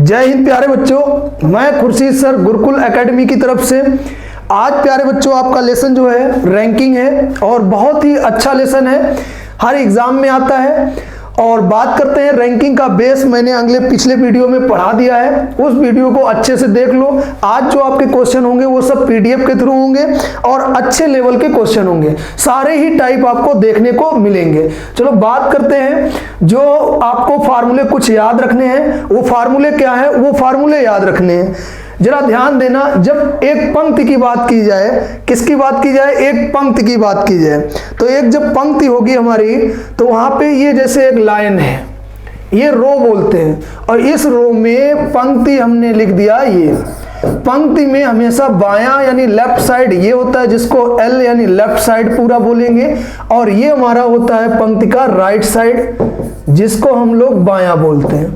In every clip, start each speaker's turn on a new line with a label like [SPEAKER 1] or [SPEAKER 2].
[SPEAKER 1] जय हिंद प्यारे बच्चों, मैं खुर्शीद सर गुरुकुल एकेडमी की तरफ से। आज प्यारे बच्चों आपका लेसन जो है रैंकिंग है और बहुत ही अच्छा लेसन है, हर एग्जाम में आता है। और बात करते हैं रैंकिंग का बेस, मैंने पिछले वीडियो में पढ़ा दिया है, उस वीडियो को अच्छे से देख लो। आज जो आपके क्वेश्चन होंगे वो सब पीडीएफ के थ्रू होंगे और अच्छे लेवल के क्वेश्चन होंगे, सारे ही टाइप आपको देखने को मिलेंगे। चलो बात करते हैं, जो आपको फार्मूले कुछ याद रखने हैं, वो फार्मूले क्या है, वो फार्मूले याद रखने हैं। जरा ध्यान देना, जब एक पंक्ति की बात की जाए, किसकी बात की जाए, एक पंक्ति की बात की जाए, तो एक जब पंक्ति होगी हमारी तो वहां पे ये जैसे एक लाइन है, ये रो बोलते हैं, और इस रो में पंक्ति हमने लिख दिया। ये पंक्ति में हमेशा बायां यानी लेफ्ट साइड ये होता है, जिसको एल यानी लेफ्ट साइड पूरा बोलेंगे, और ये हमारा होता है पंक्ति का राइट साइड, जिसको हम लोग बायां बोलते हैं,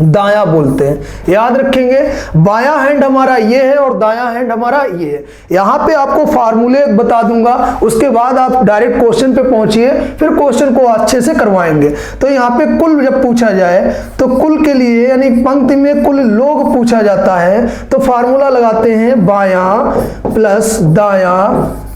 [SPEAKER 1] दायां बोलते हैं। याद रखेंगे, बायां हैंड हमारा ये है और दायां हैंड हमारा ये है। यहां पे आपको फार्मूले बता दूंगा, उसके बाद आप डायरेक्ट क्वेश्चन पे पहुंचिए, फिर क्वेश्चन को अच्छे से करवाएंगे। तो यहाँ पे कुल जब पूछा जाए तो कुल के लिए यानी पंक्ति में कुल लोग पूछा जाता है, तो फार्मूला लगाते हैं बायां प्लस दायां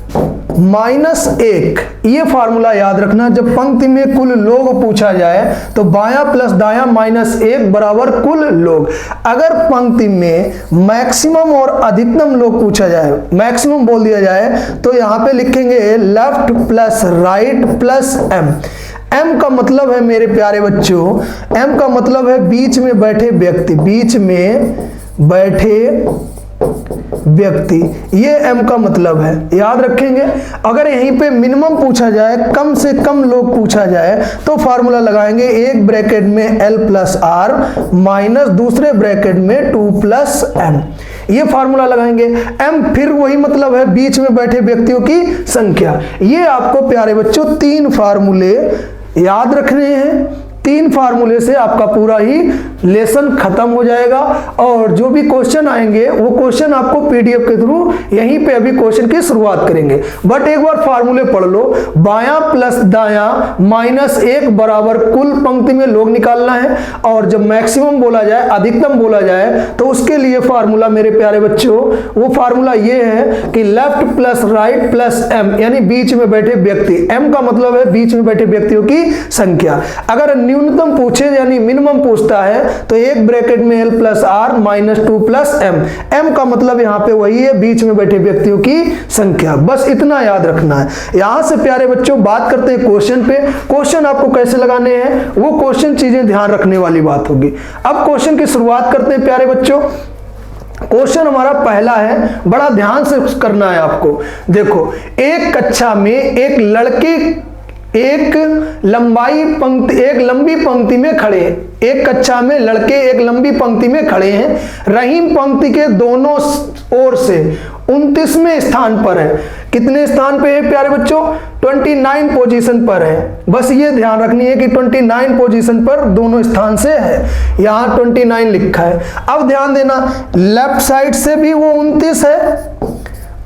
[SPEAKER 1] माइनस एक। ये फार्मूला याद रखना, जब पंक्ति में कुल लोग पूछा जाए तो बायां प्लस दायां माइनस एक बराबर कुल लोग। अगर पंक्ति में मैक्सिमम और अधिकतम लोग पूछा जाए, मैक्सिमम बोल दिया जाए, तो यहां पे लिखेंगे left plus right plus M. M का मतलब है मेरे प्यारे बच्चों, एम का मतलब है बीच में बैठे व्यक्ति, बीच में बैठे व्यक्ति, ये एम का मतलब है, याद रखेंगे। अगर यहीं पे मिनिमम पूछा जाए, कम से कम लोग पूछा जाए, तो फार्मूला लगाएंगे एक ब्रैकेट में एल प्लस आर माइनस दूसरे ब्रैकेट में 2 प्लस एम। ये फार्मूला लगाएंगे। एम फिर वही मतलब है बीच में बैठे व्यक्तियों की संख्या। ये आपको प्यारे बच्चों 3 फार्मूले याद रखने हैं। 3 फार्मूले से आपका पूरा ही लेसन खत्म हो जाएगा, और जो भी क्वेश्चन आएंगे वो क्वेश्चन आपको पीडीएफ के थ्रू यहीं पे अभी क्वेश्चन की शुरुआत करेंगे। बट एक बार फार्मूले पढ़ लो, बायां प्लस दायां माइनस एक बराबर कुल पंक्ति में लोग निकालना है, और जब मैक्सिमम बोला जाए, अधिकतम बोला जाए, तो उसके लिए फार्मूला मेरे प्यारे बच्चों, वो फार्मूला ये है कि left plus right plus M, यानी बीच में बैठे व्यक्ति। एम का मतलब है बीच में बैठे व्यक्तियों की संख्या। अगर न्यूनतम पूछे यानी मिनिमम पूछता है, तो एक ब्रैकेट में L plus R minus 2 plus M. M का मतलब यहां पे वही है बीच में बैठे व्यक्तियों की संख्या। बस इतना याद रखना है। यहां से प्यारे बच्चों बात करते हैं क्वेश्चन पे। क्वेश्चन आपको कैसे लगाने हैं, वो क्वेश्चन चीजें ध्यान रखने वाली बात होगी। अब क्वेश्चन की शुरुआत करते हैं प्यारे बच्चों। क्वेश्चन हमारा पहला है, बड़ा ध्यान से करना है आपको। देखो, एक कक्षा में एक लड़के एक लंबी पंक्ति में खड़े हैं। एक कक्षा में लड़के एक लंबी पंक्ति में खड़े हैं। रहीम पंक्ति के दोनों ओर से 29वें स्थान पर है। कितने स्थान पे है प्यारे बच्चों? 29 पोजीशन पर है। बस ये ध्यान रखनी है कि 29 पोजीशन पर दोनों स्थान से है, यहां 29 लिखा है। अब ध्यान देना, लेफ्ट साइड से भी वो 29 है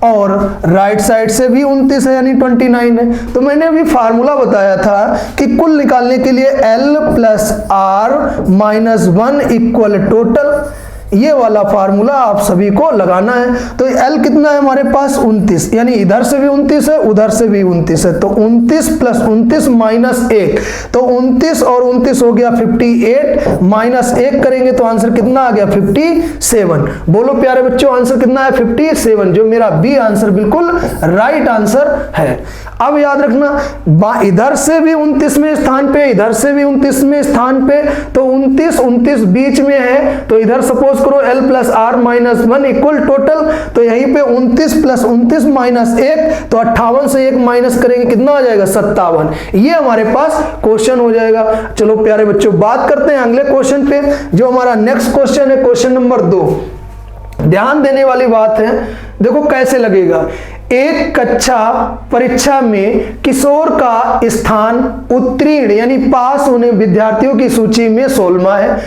[SPEAKER 1] और राइट साइड से भी 29 है, यानी 29 है। तो मैंने अभी फार्मूला बताया था कि कुल निकालने के लिए L plus R minus 1 equal total, ये वाला फार्मूला आप सभी को लगाना है। तो L कितना है हमारे पास? 29, यानी इधर से भी 29 है, उधर से भी 29 है, तो 29 प्लस 29 माइनस 1, तो 29 और 29 हो गया 58, माइनस 1 करेंगे तो आंसर कितना आ गया? 57। बोलो प्यारे बच्चों, आंसर कितना है? 57, जो मेरा बी आंसर बिल्कुल राइट आंसर है। अब याद रखना, इधर से भी 29वें स्थान पे, इधर से भी 29वें स्थान पे, तो 29 बीच में है, तो इधर सपोज करो L plus R minus 1 equal total, तो यहीं पे 29 प्लस 29 माइनस 1, तो 58 से 1 माइनस करेंगे, कितना आ जाएगा? 57। ये हमारे पास क्वेश्चन हो जाएगा। चलो प्यारे बच्चों बात करते हैं अगले क्वेश्चन पे, जो हमारा नेक्स्ट क्वेश्चन है, क्वेश्चन नंबर 2। ध्यान देने वाली बात है, देखो कैसे लगेगा। एक कक्षा परीक्षा में किशोर का स्थान उत्तीर्ण यानी पास होने विद्यार्थियों की सूची में 16वां है,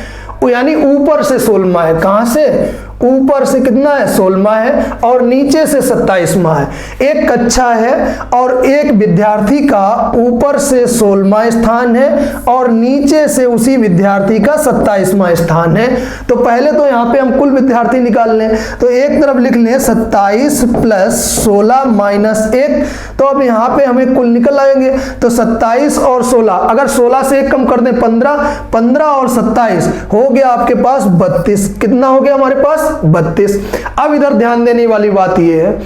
[SPEAKER 1] यानी ऊपर से 16वां है। कहां से? ऊपर से कितना है 16वां है और नीचे से 27वां है। एक कक्षा है और एक विद्यार्थी का ऊपर से 16वां स्थान है और नीचे से उसी विद्यार्थी का 27वां स्थान है। तो पहले तो यहाँ पे हम कुल विद्यार्थी निकाल लें, तो एक तरफ लिख लें 27 प्लस 16 माइनस 1, तो अब यहाँ पे हमें कुल निकल आएंगे। तो 27 और 16, अगर 16 से 1 कम कर दें 15, 15 और 27 हो गया आपके पास 32। कितना हो गया हमारे पास 32। अब इधर ध्यान देने वाली बात ये है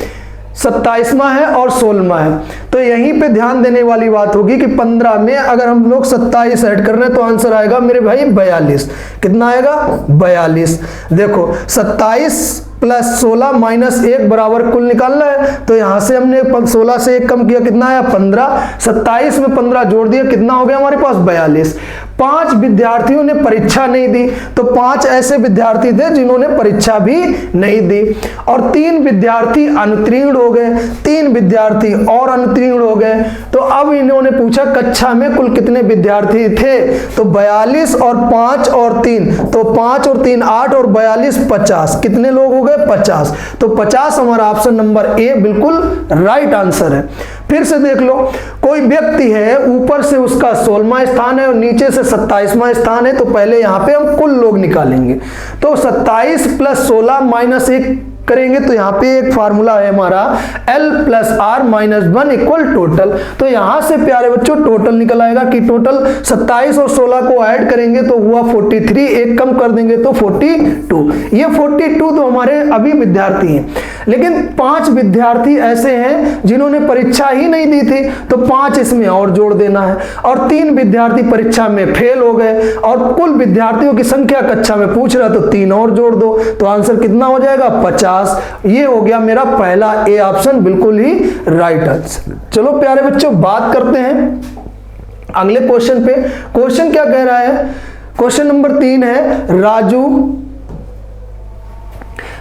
[SPEAKER 1] 27वां है और 16वां है, तो यहीं पे ध्यान देने वाली बात होगी कि 15 में अगर हम लोग 27 ऐड कर रहे हैं तो आंसर आएगा मेरे भाई 42। कितना आएगा 42। देखो 27 प्लस 16 माइनस 1 बराबर कुल निकालना है, तो यहां से हमने 16 से 1 कम किया, कितना आया 15, 27 में 15 जोड़ दिया, कितना हो गया हमारे पास 42। 5 विद्यार्थियों ने परीक्षा नहीं दी, तो 5 ऐसे विद्यार्थी थे जिन्होंने परीक्षा भी नहीं दी, और 3 विद्यार्थी अनुत्तीर्ण हो गए, 3 विद्यार्थी और अनुत्तीर्ण हो गए। तो अब इन्होंने पूछा कक्षा में कुल कितने विद्यार्थी थे, तो 42 और 5 और 3, तो 5 और 3 8 और 42 50। कितने लोग हो गए 50। तो 50 हमारा ऑप्शन नंबर ए बिल्कुल राइट आंसर है। फिर से देख लो, कोई व्यक्ति है ऊपर से उसका 16वां स्थान है और नीचे से 27वां स्थान है, तो पहले यहां पे हम कुल लोग निकालेंगे। तो 27 प्लस 16 माइनस 1 करेंगे, तो यहाँ पे एक फार्मूला है हमारा L plus R minus 1 equal total. तो यहां से प्यारे बच्चों टोटल निकल आएगा कि टोटल 27 और 16 को ऐड करेंगे तो हुआ 43, एक कम कर देंगे तो 42। ये 42 तो हमारे अभी विद्यार्थी हैं, लेकिन 5 विद्यार्थी ऐसे हैं जिन्होंने परीक्षा ही नहीं दी थी, तो 5 इसमें और जोड़ देना है, और 3 विद्यार्थी परीक्षा में फेल हो गए और कुल विद्यार्थियों की संख्या कक्षा में पूछ रहा, तो 3 और जोड़ दो, तो आंसर कितना हो जाएगा 50। ये हो गया मेरा पहला ए ऑप्शन बिल्कुल ही राइट आंसर। चलो प्यारे बच्चों बात करते हैं अगले क्वेश्चन पे। क्वेश्चन क्या कह रहा है, क्वेश्चन नंबर 3 है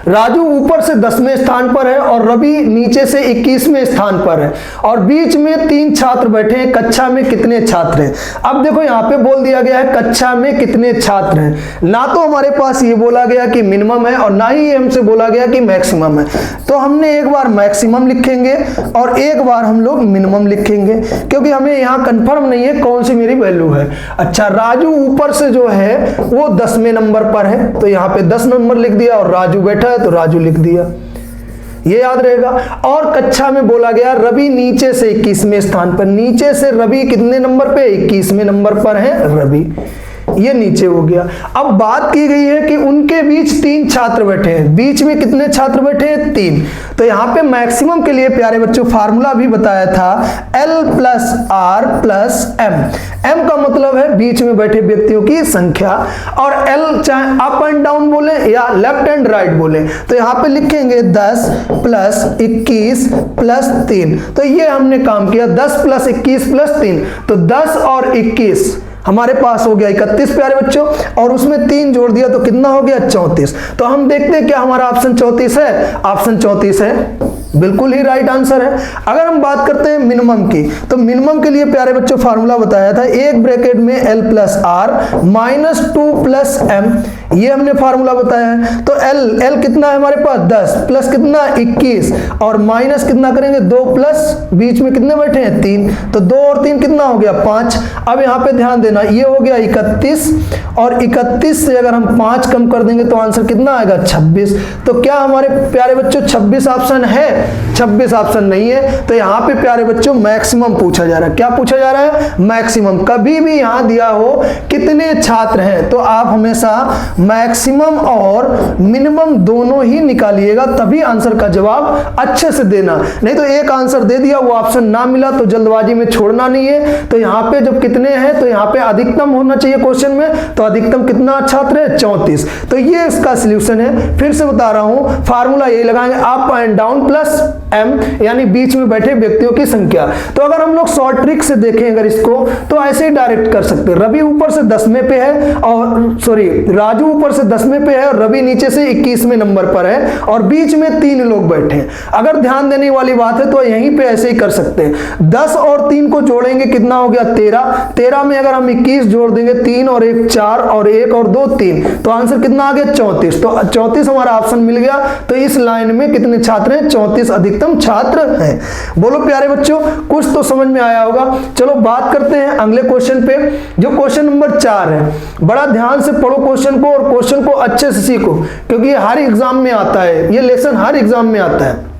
[SPEAKER 1] राजू ऊपर से 10वें स्थान पर है और रवि नीचे से 21वें स्थान पर है, और बीच में 3 छात्र बैठे हैं। कक्षा में कितने छात्र हैं? अब देखो यहाँ पे बोल दिया गया है कक्षा में कितने छात्र हैं, ना तो हमारे पास ये बोला गया कि मिनिमम है और ना ही हमसे बोला गया कि मैक्सिमम है। तो हमने एक बार मैक्सिमम लिखेंगे और एक बार हम लोग मिनिमम लिखेंगे, क्योंकि हमें यहाँ कंफर्म नहीं है कौन सी मेरी वैल्यू है। अच्छा, राजू ऊपर से जो है वो 10वें नंबर पर है, तो यहाँ पे 10 नंबर लिख दिया, और राजू बैठा तो राजू लिख दिया, ये याद रहेगा। और कक्षा में बोला गया रवि नीचे से 21वें स्थान पर, नीचे से रवि कितने नंबर पे 21वें नंबर पर है रवि, ये नीचे हो गया। अब बात की गई है कि उनके बीच 3 छात्र बैठे हैं, बीच में कितने छात्र बैठे हैं 3। तो यहाँ पे मैक्सिमम के लिए प्यारे बच्चों फार्मूला भी बताया था L plus R plus M। M का मतलब है बीच में बैठे व्यक्तियों की संख्या, और L चाहे अप एंड डाउन बोले या लेफ्ट एंड राइट बोले, तो यहाँ पे लिखेंगे 10 प्लस 21 प्लस 3। तो ये हमने काम किया 10 प्लस 21 प्लस 3, तो 10 और 21 हमारे पास हो गया 31 प्यारे बच्चों, और उसमें 3 जोड़ दिया तो कितना हो गया 34। तो हम देखते हैं क्या हमारा ऑप्शन 34 है, ऑप्शन 34 है, बिल्कुल ही राइट आंसर है। अगर हम बात करते हैं मिनिमम की, तो मिनिमम के लिए प्यारे बच्चों फार्मूला बताया था, एक ब्रैकेट में L plus R minus 2 plus M, ये हमने फार्मूला बताया है। तो L कितना है हमारे पास 10 प्लस कितना 21, और माइनस कितना करेंगे 2 प्लस बीच में कितने बैठे हैं 3, तो 2 और 3 कितना हो गया 5। अब यहाँ पे ध्यान देना, ये हो गया 31, और 31 से अगर हम 5 कम कर देंगे तो आंसर कितना आएगा 26। तो क्या हमारे प्यारे बच्चों 26 ऑप्शन है? 26 ऑप्शन नहीं है। तो यहाँ पे प्यारे बच्चों मैक्सिमम पूछा जा रहा है। क्या पूछा जा रहा है? मैक्सिमम। कभी भी यहाँ दिया हो कितने छात्र हैं, तो आप हमेशा मैक्सिमम और मिनिमम दोनों ही निकालिएगा, तभी आंसर का जवाब अच्छे से देना। नहीं तो एक आंसर दे दिया, वो ऑप्शन ना मिला तो जल्दबाजी में छोड़ना नहीं है। तो यहाँ पे जब कितने हैं, तो यहाँ पे अधिकतम होना चाहिए क्वेश्चन में, तो अधिकतम कितना छात्र है 34। तो ये इसका सॉल्यूशन है। फिर से बता रहा हूं, फार्मूला यही लगाएंगे up and down plus plus m यानी बीच में बैठे व्यक्तियों की संख्या। तो अगर हम लोग शॉर्ट ट्रिक से देखें अगर इसको, तो ऐसे ही डायरेक्ट कर सकते हैं। रवि ऊपर से 10वें पे है और सॉरी राजू ऊपर से 10वें पे है और रवि नीचे से 21वें नंबर पर है और बीच में 3 लोग बैठे हैं। अगर ध्यान देने वाली बात है तो यहीं पे ऐसे ही कर सकते हैं। 10 और 3 को जोड़ेंगे कितना हो गया 13। 13 में अगर हम 21 जोड़ देंगे 3 और 1 4 और 1 और 2 3, तो आंसर कितना आ गया 34। तो 34 हमारा ऑप्शन मिल गया। तो इस लाइन में कितने छात्र हैं 34 अधिकतम छात्र हैं। बोलो प्यारे बच्चों, कुछ तो समझ में आया होगा। चलो बात करते हैं अगले क्वेश्चन पे, जो क्वेश्चन नंबर 4 है। बड़ा ध्यान से पढ़ो क्वेश्चन को और क्वेश्चन को अच्छे से सीखो, क्योंकि ये हर एग्जाम में आता है, ये लेसन हर एग्जाम में आता है।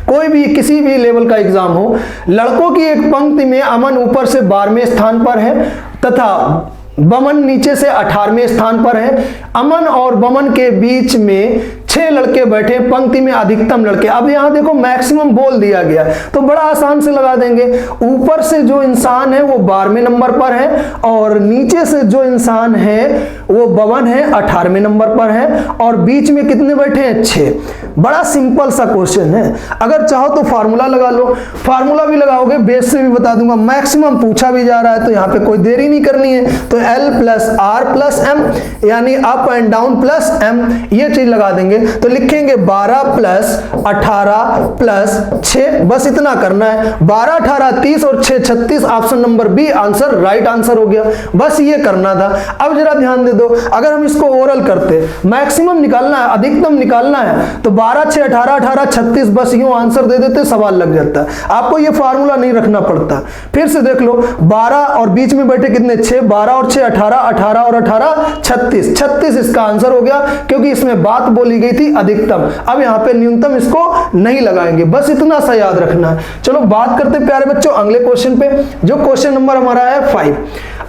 [SPEAKER 1] कोई भी किसी भी लेवल का एग्जाम हो, लड़कों की एक पंक्ति में अमन ऊपर से 12वें स्थान पर है तथा बमन नीचे से 18वें स्थान पर है। अमन और बमन के बीच में 6 लड़के बैठे, पंक्ति में अधिकतम लड़के। अब यहां देखो मैक्सिमम बोल दिया गया, तो बड़ा आसान से लगा देंगे। ऊपर से जो इंसान है वो 12वें नंबर पर है और नीचे से जो इंसान है वो बमन है 18वें नंबर पर है और बीच में कितने बैठे हैं 6। बड़ा सिंपल सा क्वेश्चन है। अगर चाहो तो फार्मूला लगा लो, फार्मूला भी लगाओगे, बेस से भी बता दूंगा। मैक्सिमम पूछा भी जा रहा है तो यहाँ पे कोई देरी नहीं करनी है। तो L plus R plus M यानी up and down plus M, ये चीज लगा देंगे। तो लिखेंगे 12 प्लस 18 प्लस 6, बस इतना करना है। 12 18 30 और 6 36, option number B answer right answer हो गया। बस ये करना था। अब जरा ध्यान दे दो, अगर हम इसको ओरल करते, मैक्सिमम निकालना है, अधिकतम निकालना है, तो 12 6 18 18 36, बस यूं आंसर दे देते, सवाल लग जाता है। आपको ये फार्मूला नहीं रखना पड़ता। फिर से देख लो, 12 और बीच में बैठे कितने 6, 12 और 6 18, 18 और 18 36, 36 इसका आंसर हो गया, क्योंकि इसमें बात बोली गई थी अधिकतम। अब यहाँ पे न्यूनतम इसको नहीं लगाएंगे, बस इतना सा याद रखना है। चलो बात करते प्यारे बच्चों अगले क्वेश्चन पे, जो क्वेश्चन नंबर हमारा है 5।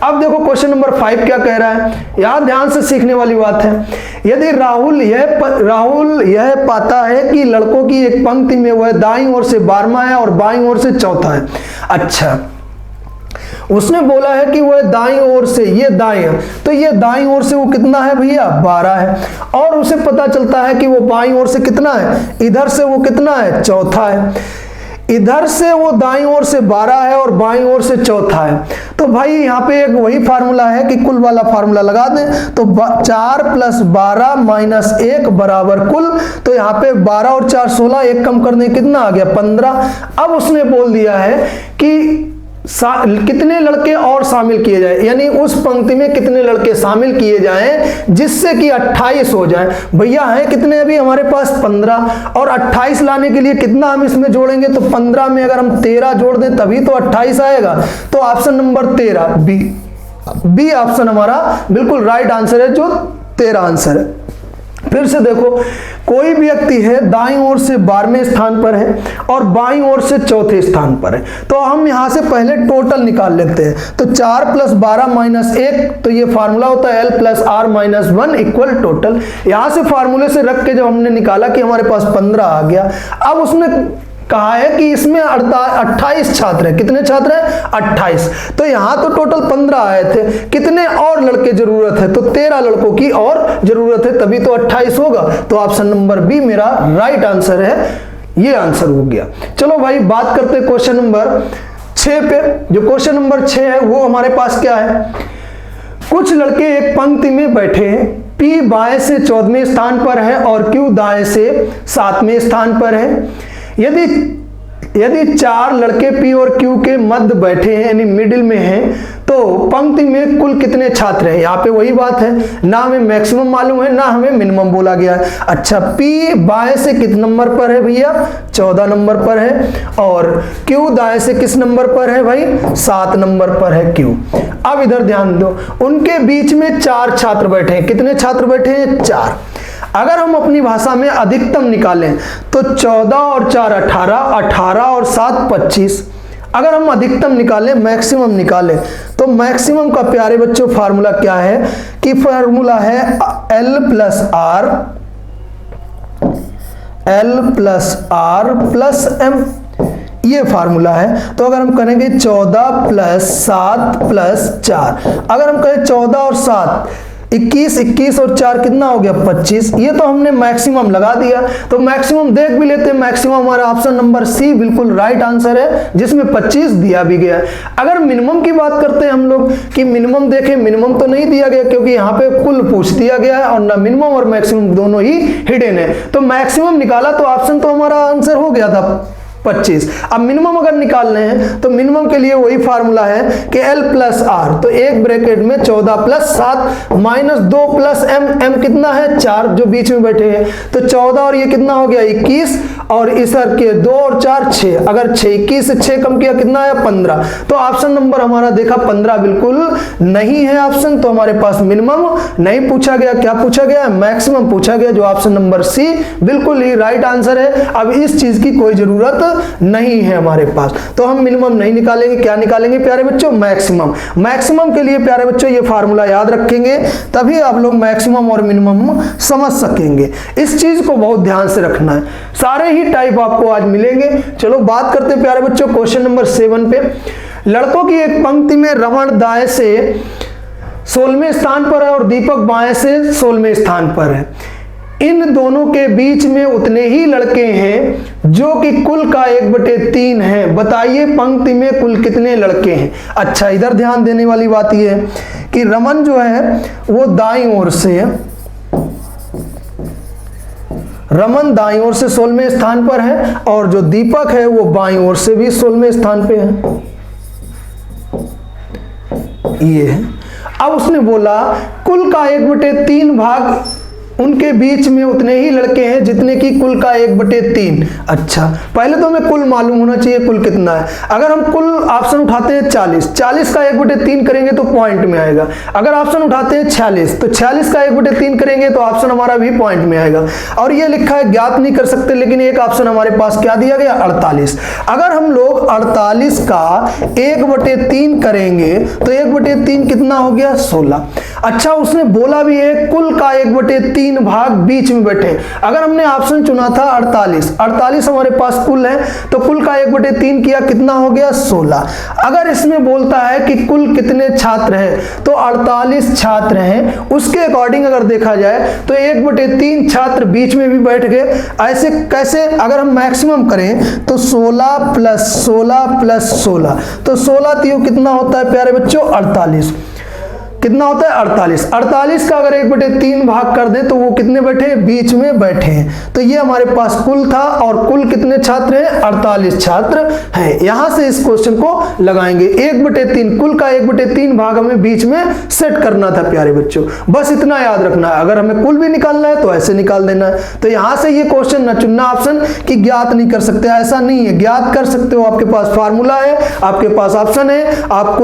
[SPEAKER 1] अब देखो क्वेश्चन नंबर 5 क्या कह रहा है, यहां ध्यान से सीखने वाली बात है। यदि राहुल यह पाता है कि लड़कों की एक पंक्ति में वह दाईं ओर से 12वां है और बाईं ओर से चौथा है। अच्छा, उसने बोला है कि वह दाईं ओर से, ये दाईं है, तो ये दाईं ओर से वो कितना है भैया 12 है, और उसे पता चलता है कि वो बाईं ओर से कितना है, इधर से वो कितना है चौथा है। इधर से वो दाईं ओर से 12 है और बाईं ओर से चौथा है। तो भाई यहाँ पे एक वही फार्मूला है कि कुल वाला फार्मूला लगा दें। तो 4 प्लस 12 माइनस 1 बराबर कुल। तो यहाँ पे 12 और 4 16, एक कम कर दें कितना आ गया 15। अब उसने बोल दिया है कि कितने लड़के और शामिल किए जाए, यानी उस पंक्ति में कितने लड़के शामिल किए जाएं जिससे कि 28 हो जाए। भैया है कितने अभी हमारे पास 15, और 28 लाने के लिए कितना हम इसमें जोड़ेंगे, तो 15 में अगर हम 13 जोड़ दें तभी तो 28 आएगा। तो ऑप्शन नंबर 13 बी ऑप्शन हमारा बिल्कुल राइट आंसर है, जो 13 आंसर है। फिर से देखो, कोई व्यक्ति है दाईं ओर से 12वें स्थान पर है और बाईं ओर से चौथे स्थान पर है। तो हम यहां से पहले टोटल निकाल लेते हैं। तो 4 प्लस 12 माइनस 1, तो ये फार्मूला होता है L plus R minus 1 equal total. यहां से फार्मूले से रख के जब हमने निकाला कि हमारे पास 15 आ गया। अब उसने कहा है कि इसमें 28 छात्र हैं। कितने छात्र हैं 28। तो यहां तो टोटल 15 आए थे, कितने और लड़के जरूरत है, तो 13 लड़कों की और जरूरत है, तभी तो 28 होगा। तो ऑप्शन नंबर बी मेरा राइट आंसर है, ये आंसर हो गया। चलो भाई बात करते हैं क्वेश्चन नंबर 6 पे। जो क्वेश्चन नंबर 6 है वो हमारे पास क्या है, कुछ लड़के एक पंक्ति में बैठे हैं, P बाएं से 14वें स्थान पर है और Q दाएं से 7वें स्थान पर है। यदि 4 लड़के P और Q के मध्य बैठे हैं, यानी मिडिल में हैं, तो पंक्ति में कुल कितने छात्र हैं। यहाँ पे वही बात है, ना हमें मैक्सिमम मालूम है ना हमें मिनिमम बोला गया है। अच्छा, P बाएं से किस नंबर पर है भैया 14 नंबर पर है, और Q दाएं से किस नंबर पर है भाई 7 नंबर पर है Q। अब इधर ध्यान दो, उनके बीच में 4 छात्र बैठे हैं। कितने छात्र बैठे हैं 4। अगर हम अपनी भाषा में अधिकतम निकालें तो 14 और 4 18, 18 और 7 25। अगर हम अधिकतम निकालें, मैक्सिमम निकालें, तो मैक्सिमम का प्यारे बच्चों फार्मूला क्या है कि फार्मूला है L plus R plus M, ये फार्मूला है। तो अगर हम करेंगे 14 प्लस 7 प्लस 4, अगर हम करें 14 और 7 21, 21 और 4 कितना हो गया 25। ये तो हमने मैक्सिमम लगा दिया, तो मैक्सिमम देख भी लेते हैं। मैक्सिमम हमारा ऑप्शन नंबर सी बिल्कुल राइट आंसर है, जिसमें 25 दिया भी गया है। अगर मिनिमम की बात करते हैं हम लोग कि मिनिमम देखें, मिनिमम तो नहीं दिया गया क्योंकि यहाँ पे कुल पूछ दिया गया है और ना मिनिमम और मैक्सिमम दोनों ही हिडन है। तो मैक्सिमम निकाला तो ऑप्शन तो हमारा आंसर हो गया था 25। अब मिनिमम अगर निकालने हैं तो मिनिमम के लिए वही फार्मूला है कि L प्लस आर, तो एक ब्रैकेट में 14 plus 7 minus 2 plus m, m कितना है 4 जो बीच में बैठे हैं, तो 14 और ये कितना हो गया 21 और इस के 2 और 4 6, अगर 6 21 से 6 कम किया कितना है 15। तो ऑप्शन नंबर हमारा देखा 15 बिल्कुल नहीं है ऑप्शन, तो हमारे पास मिनिमम नहीं पूछा गया, क्या पूछा गया मैक्सिमम पूछा गया, जो ऑप्शन नंबर सी बिल्कुल ही राइट आंसर है। अब इस चीज की कोई जरूरत नहीं है हमारे पास, तो हम मिनिमम नहीं निकालेंगे, क्या निकालेंगे प्यारे बच्चों मैक्सिमम। मैक्सिमम के लिए प्यारे बच्चों ये फार्मूला याद रखेंगे, तभी आप लोग मैक्सिमम और मिनिमम समझ सकेंगे। इस चीज को बहुत ध्यान से रखना है, सारे ही टाइप आपको आज मिलेंगे। चलो बात करते हैं प्यारे बच्चों क्वेश्चन नंबर 7 पे। लड़कों की एक पंक्ति में रमण दाएं से 16वें स्थान पर है और दीपक बाएं से 16वें स्थान पर है। इन दोनों के बीच में उतने ही लड़के हैं जो कि कुल का 1/3 है, बताइए पंक्ति में कुल कितने लड़के हैं। अच्छा, इधर ध्यान देने वाली बात यह है कि रमन जो है वो दाईं ओर से है, रमन दाईं ओर से 16वें स्थान पर है और जो दीपक है वो बाईं ओर से भी 16वें स्थान पे है। ये है। अब उसने बोला कुल का 1/3 भाग उनके बीच में उतने ही लड़के हैं जितने की कुल का 1/3। अच्छा, पहले तो हमें कुल मालूम होना चाहिए कुल कितना है। अगर हम कुल ऑप्शन उठाते हैं 40, 40 का 1/3 करेंगे तो पॉइंट में आएगा। अगर ऑप्शन उठाते हैं 46, तो 46 का 1/3 करेंगे तो ऑप्शन हमारा भी पॉइंट में आएगा। और ये लिखा है ज्ञात नहीं कर सकते, लेकिन एक ऑप्शन हमारे पास क्या दिया गया 48। अगर हम लोग 48 का 1/3 करेंगे तो 1/3 कितना हो गया 16। अच्छा, उसने बोला भी है कुल का 1/3 भाग बीच में बैठे। अगर हमने ऑप्शन चुना था 48, 48 हमारे पास कुल है, तो कुल का 1/3 किया कितना हो गया 16। अगर इसमें बोलता है कि कुल कितने छात्र हैं तो 48 छात्र हैं, उसके अकॉर्डिंग अगर देखा जाए तो 1/3 छात्र बीच में भी बैठ गए। ऐसे कैसे? अगर हम मैक्सिमम करें तो 16 प्लस 16 प्लस 16, तो 16 तीन कितना होता है प्यारे बच्चों 48। कितना होता है 48। 48 का अगर 1/3 भाग कर दें तो वो कितने बैठे बीच में बैठे हैं। तो ये हमारे पास कुल था और कुल कितने छात्र हैं 48 छात्र हैं। यहां से इस क्वेश्चन को लगाएंगे 1/3, कुल का 1/3 भाग हमें बीच में सेट करना था प्यारे बच्चों, बस इतना याद रखना है। अगर हमें कुल भी निकालना है तो ऐसे निकाल देना है। तो यहां से ये क्वेश्चन न चुनना ऑप्शन कि ज्ञात नहीं कर सकते, ऐसा नहीं है, ज्ञात कर सकते हो। आपके पास फार्मूला है, आपके पास ऑप्शन है, आप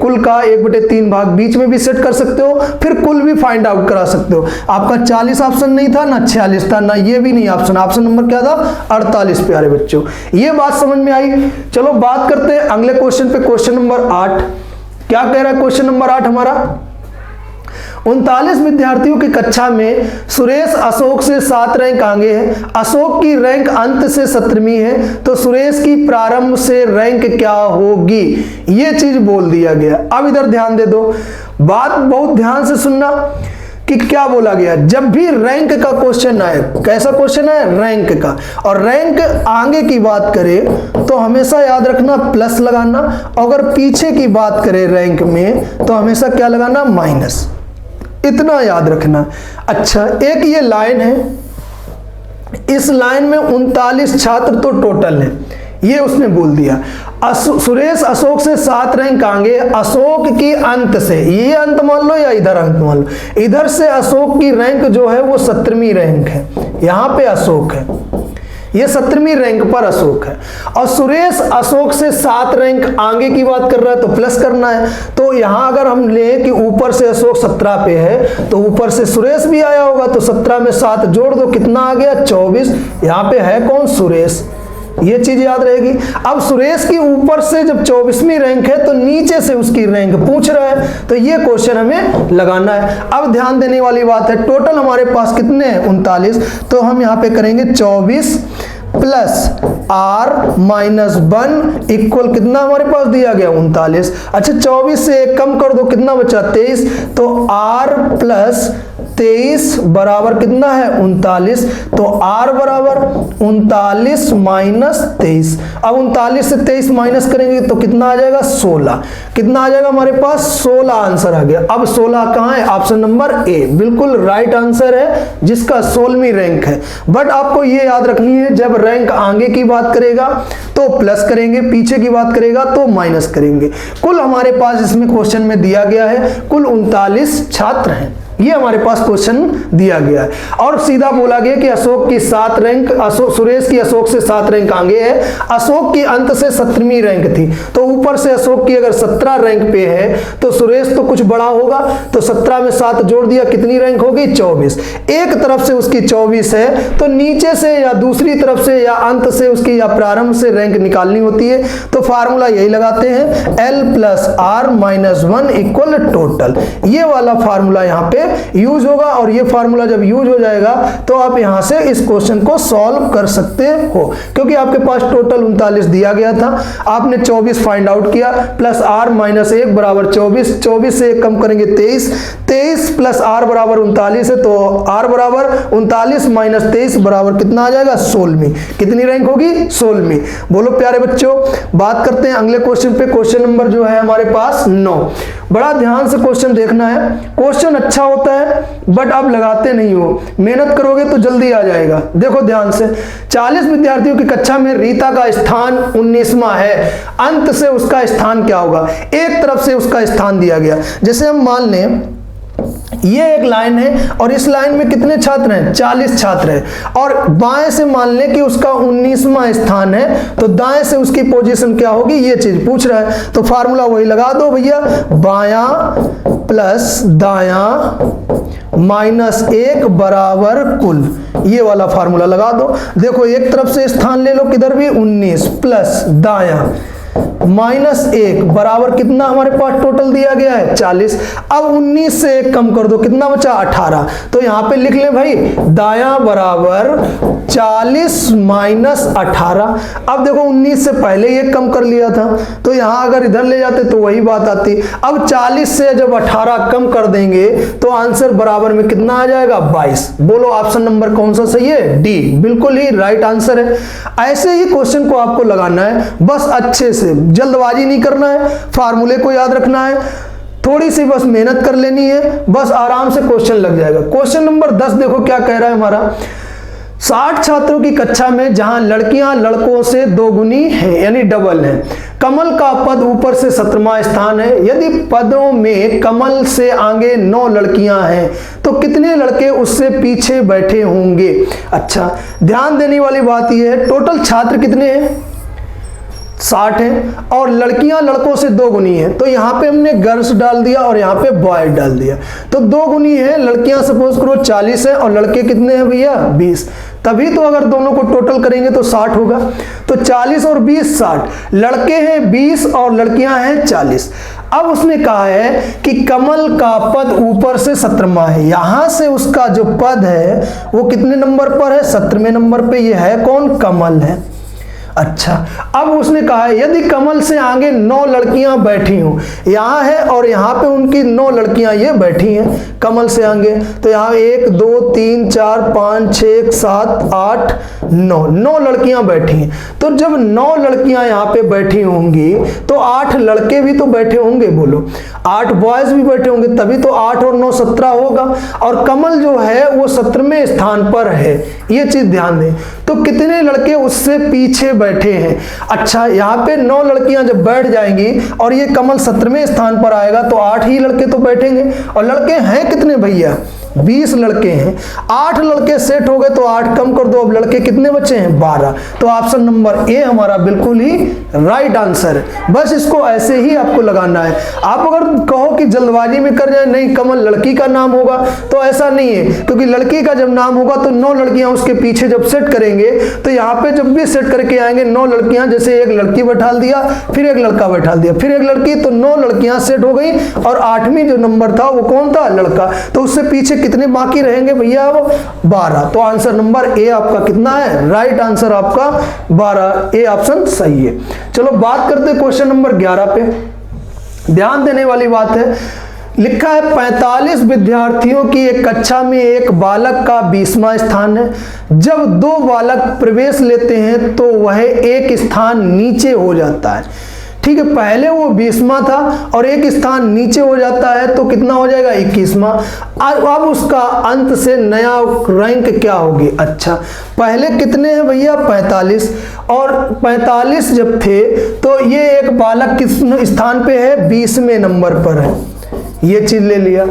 [SPEAKER 1] कुल का 1/3 भाग बीच में भी सेट कर सकते हो, फिर कुल भी फाइंड आउट करा सकते हो। आपका 40 ऑप्शन नहीं था ना 46 था, ना ये भी नहीं ऑप्शन, ऑप्शन नंबर क्या था 48 प्यारे बच्चों। ये बात समझ में आई। चलो बात करते हैं अगले क्वेश्चन पे, क्वेश्चन नंबर 8। क्या कह रहा है क्वेश्चन नंबर 8 हमारा? 39 विद्यार्थियों की कक्षा में सुरेश अशोक से 7 रैंक आगे है। अशोक की रैंक अंत से 17वीं है, तो सुरेश की प्रारंभ से रैंक क्या होगी, ये चीज बोल दिया गया। अब इधर ध्यान दे दो, बात बहुत ध्यान से सुनना कि क्या बोला गया। जब भी रैंक का क्वेश्चन आए, कैसा क्वेश्चन है रैंक का, और रैंक आगे की बात करें तो हमेशा याद रखना प्लस लगाना, अगर पीछे की बात करें रैंक में तो हमेशा क्या लगाना माइनस, इतना याद रखना। अच्छा, एक ये लाइन है, इस लाइन में 39 छात्र तो टोटल है, ये उसने बोल दिया। सुरेश अशोक से 7 रैंक आगे, अशोक की अंत से, ये अंत मान लो या इधर अंत मान लो, इधर से अशोक की रैंक जो है वो 17वीं रैंक है, यहां पे अशोक है, ये 17वीं रैंक पर अशोक है। और सुरेश अशोक से 7 रैंक आगे की बात कर रहा है तो प्लस करना है। तो यहां अगर हम ले कि ऊपर से अशोक 17 पे है तो ऊपर से सुरेश भी आया होगा, तो 17 में 7 जोड़ दो, कितना आ गया 24। यहां पे है कौन सुरेश, ये चीज याद रहेगी। अब सुरेश की ऊपर से जब 24वीं रैंक है तो नीचे से उसकी रैंक पूछ रहा है, तो ये क्वेश्चन हमें लगाना है। अब ध्यान देने वाली बात है, टोटल हमारे पास कितने हैं 39, तो हम यहाँ पे करेंगे 24 प्लस r-1 इक्वल कितना हमारे पास दिया गया 39। अच्छा 24 से 1 कम कर दो, कितना बचा 23, तो r प्लस 23 बराबर कितना है 39। तो r बराबर 39 माइनस 23। अब 39 से 23 माइनस करेंगे तो कितना आ जाएगा 16। कितना आ जाएगा हमारे पास 16 आंसर आ गया। अब 16 कहाँ है, ऑप्शन नंबर ए बिल्कुल राइट आंसर है, जिसका 16वीं रैंक है। बट आपको ये याद रखनी है, जब रैंक आगे की बात करेगा तो प्लस करेंगे, पीछे की बात करेगा तो माइनस करेंगे। कुल हमारे पास इसमें क्वेश्चन में दिया गया है कुल 39 छात्र हैं, ये हमारे पास क्वेश्चन दिया गया है। और सीधा बोला गया कि अशोक की 7 रैंक, सुरेश की अशोक से 7 रैंक आगे है, अशोक की अंत से 17वीं रैंक थी। तो ऊपर से अशोक की अगर 17 रैंक पे है तो सुरेश तो कुछ बड़ा होगा, तो 17 में 7 जोड़ दिया, कितनी रैंक होगी 24। एक तरफ से उसकी 24 है तो नीचे से या दूसरी तरफ से या अंत से उसकी या प्रारंभ से रैंक निकालनी होती है। तो फार्मूला यही लगाते हैं, L plus R minus 1 equal total. ये वाला फार्मूला यहाँ पे यूज होगा, और ये फार्मूला जब यूज हो जाएगा तो आप यहां से इस क्वेश्चन को सॉल्व कर सकते हो, क्योंकि आपके पास टोटल 39 दिया गया था, आपने 24 फाइंड आउट किया, प्लस r माइनस 1 बराबर 24, 24 से 1 कम करेंगे 23, 23 प्लस r बराबर 39 है, तो r बराबर 39 माइनस 23 बराबर कितना आ जाएगा 16वीं। कितनी रैंक होगी 16वीं। बोलो प्यारे बच्चों, बात करते हैं अगले क्वेश्चन पे। क्वेश्चन नंबर जो है हमारे पास 9। बड़ा ध्यान से क्वेश्चन देखना है, क्वेश्चन अच्छा होता है बट आप लगाते नहीं हो, मेहनत करोगे तो जल्दी आ जाएगा। देखो ध्यान से, 40 विद्यार्थियों की कक्षा में रीता का स्थान 19वां है, अंत से उसका स्थान क्या होगा। एक तरफ से उसका स्थान दिया गया, जैसे हम मान लें ये एक लाइन है और इस लाइन में कितने छात्र हैं 40 छात्र हैं, और बाएं से मान लें कि उसका 19वां स्थान है, तो दाएं से उसकी पोजीशन क्या होगी, ये चीज पूछ रहा है। तो फार्मूला वही लगा दो भैया, बायां प्लस दायां माइनस 1 बराबर कुल, ये वाला फार्मूला लगा दो। देखो एक तरफ से स्थान ले लो, किधर भी 19 प्लस दायां माइनस 1 बराबर कितना हमारे पास टोटल दिया गया है 40। अब 19 से 1 कम कर दो, कितना बचा 18। तो यहां पे लिख ले भाई, दायां बराबर 40 माइनस 18। अब देखो 19 से पहले ही 1 कम कर लिया था, तो यहां अगर इधर ले जाते तो वही बात आती। अब 40 से जब 18 कम कर देंगे तो आंसर बराबर में कितना आ जाएगा 22। बोलो ऑप्शन नंबर कौन सा सही है, डी बिल्कुल ही राइट आंसर है। ऐसे ही क्वेश्चन को आपको लगाना है, बस अच्छे से, जल्दबाजी नहीं करना है, फार्मूले को याद रखना है, थोड़ी सी बस मेहनत कर लेनी है, बस आराम से क्वेश्चन लग जाएगा। क्वेश्चन नंबर 10 देखो क्या कह रहा है हमारा, 60 छात्रों की कक्षा में जहां लड़कियां लड़कों से 2 गुनी है यानी डबल है, कमल का पद ऊपर से 17वां स्थान है, यदि पदों में कमल से आगे 9 लड़कियां हैं तो कितने लड़के उससे पीछे बैठे होंगे। अच्छा ध्यान देने वाली बात यह है, टोटल छात्र कितने हैं 60 है, और लड़कियां लड़कों से 2 गुनी है, तो यहाँ पे हमने गर्ल्स डाल दिया और यहाँ पे बॉय डाल दिया। तो 2 गुनी है, लड़कियां सपोज करो 40 है और लड़के कितने हैं भैया 20, तभी तो अगर दोनों को टोटल करेंगे तो 60 होगा। तो 40 और 20 60, लड़के हैं 20 और लड़कियां हैं 40। अब उसने कहा है कि कमल का पद ऊपर से 17वां है, यहां से उसका जो पद है वो कितने नंबर पर है 17वें नंबर पे, ये है कौन कमल है। अच्छा अब उसने कहा है यदि कमल से आगे 9 लड़कियां बैठी हूं, यहां है और यहां पे उनकी 9 लड़कियां ये बैठी हैं कमल से आगे, तो यहां 1 2 3 4 5 6 7 8 9 लड़कियां बैठी हैं। तो जब 9 लड़कियां यहां पे बैठी होंगी तो 8 लड़के भी तो बैठे होंगे, बोलो 8 बॉयज भी बैठे होंगे, तभी तो 8 और 9 17 होगा, और कमल जो है वो 17वें स्थान पर है, ये चीज ध्यान दें। तो कितने लड़के उससे पीछे बैठे हैं। अच्छा यहाँ पे 9 लड़कियां जब बैठ जाएंगी और ये कमल 17वें स्थान पर आएगा तो 8 ही लड़के तो बैठेंगे, और लड़के हैं कितने भैया 20 लड़के हैं, 8 लड़के सेट हो गए तो 8 कम कर दो, अब लड़के कितने बचे हैं 12। तो ऑप्शन नंबर ए हमारा बिल्कुल ही राइट आंसर है। बस इसको ऐसे ही आपको लगाना है। आप अगर कहो हो कि जल्दबाजी में कर जाए, नहीं कमल लड़की का नाम होगा, तो ऐसा नहीं है, क्योंकि लड़की का जब नाम होगा तो 9 लड़कियां उसके पीछे जब सेट करेंगे तो यहाँ पे जब भी सेट करके आएंगे 9 लड़कियां, जैसे एक लड़की बैठा दिया, फिर एक लड़का बैठा दिया, फिर एक लड़की, तो 9 लड़कियां सेट हो गई और 8वीं जो नंबर था वो कौन था? लड़का। तो उससे पीछे कितने बाकी रहेंगे भैया? वो 12। तो आंसर नंबर ए आपका कितना है? राइट आंसर आपका 12, ए ऑप्शन सही है। चलो बात करते हैं क्वेश्चन नंबर 11 पे। ध्यान देने वाली बात है, लिखा है 45 विद्यार्थियों की एक कक्षा में एक बालक का 20वां स्थान है। जब 2 बालक प्रवेश लेते हैं तो वह एक स्थान नीचे हो जाता है। ठीक है, पहले वो 20वां था और एक स्थान नीचे हो जाता है तो कितना हो जाएगा? 21वां। अब उसका अंत से नया रैंक क्या होगी? अच्छा, पहले कितने हैं भैया? 45, और 45 जब थे तो ये एक बालक किस स्थान पे है? 20वें नंबर पर है, ये चीज ले लिया।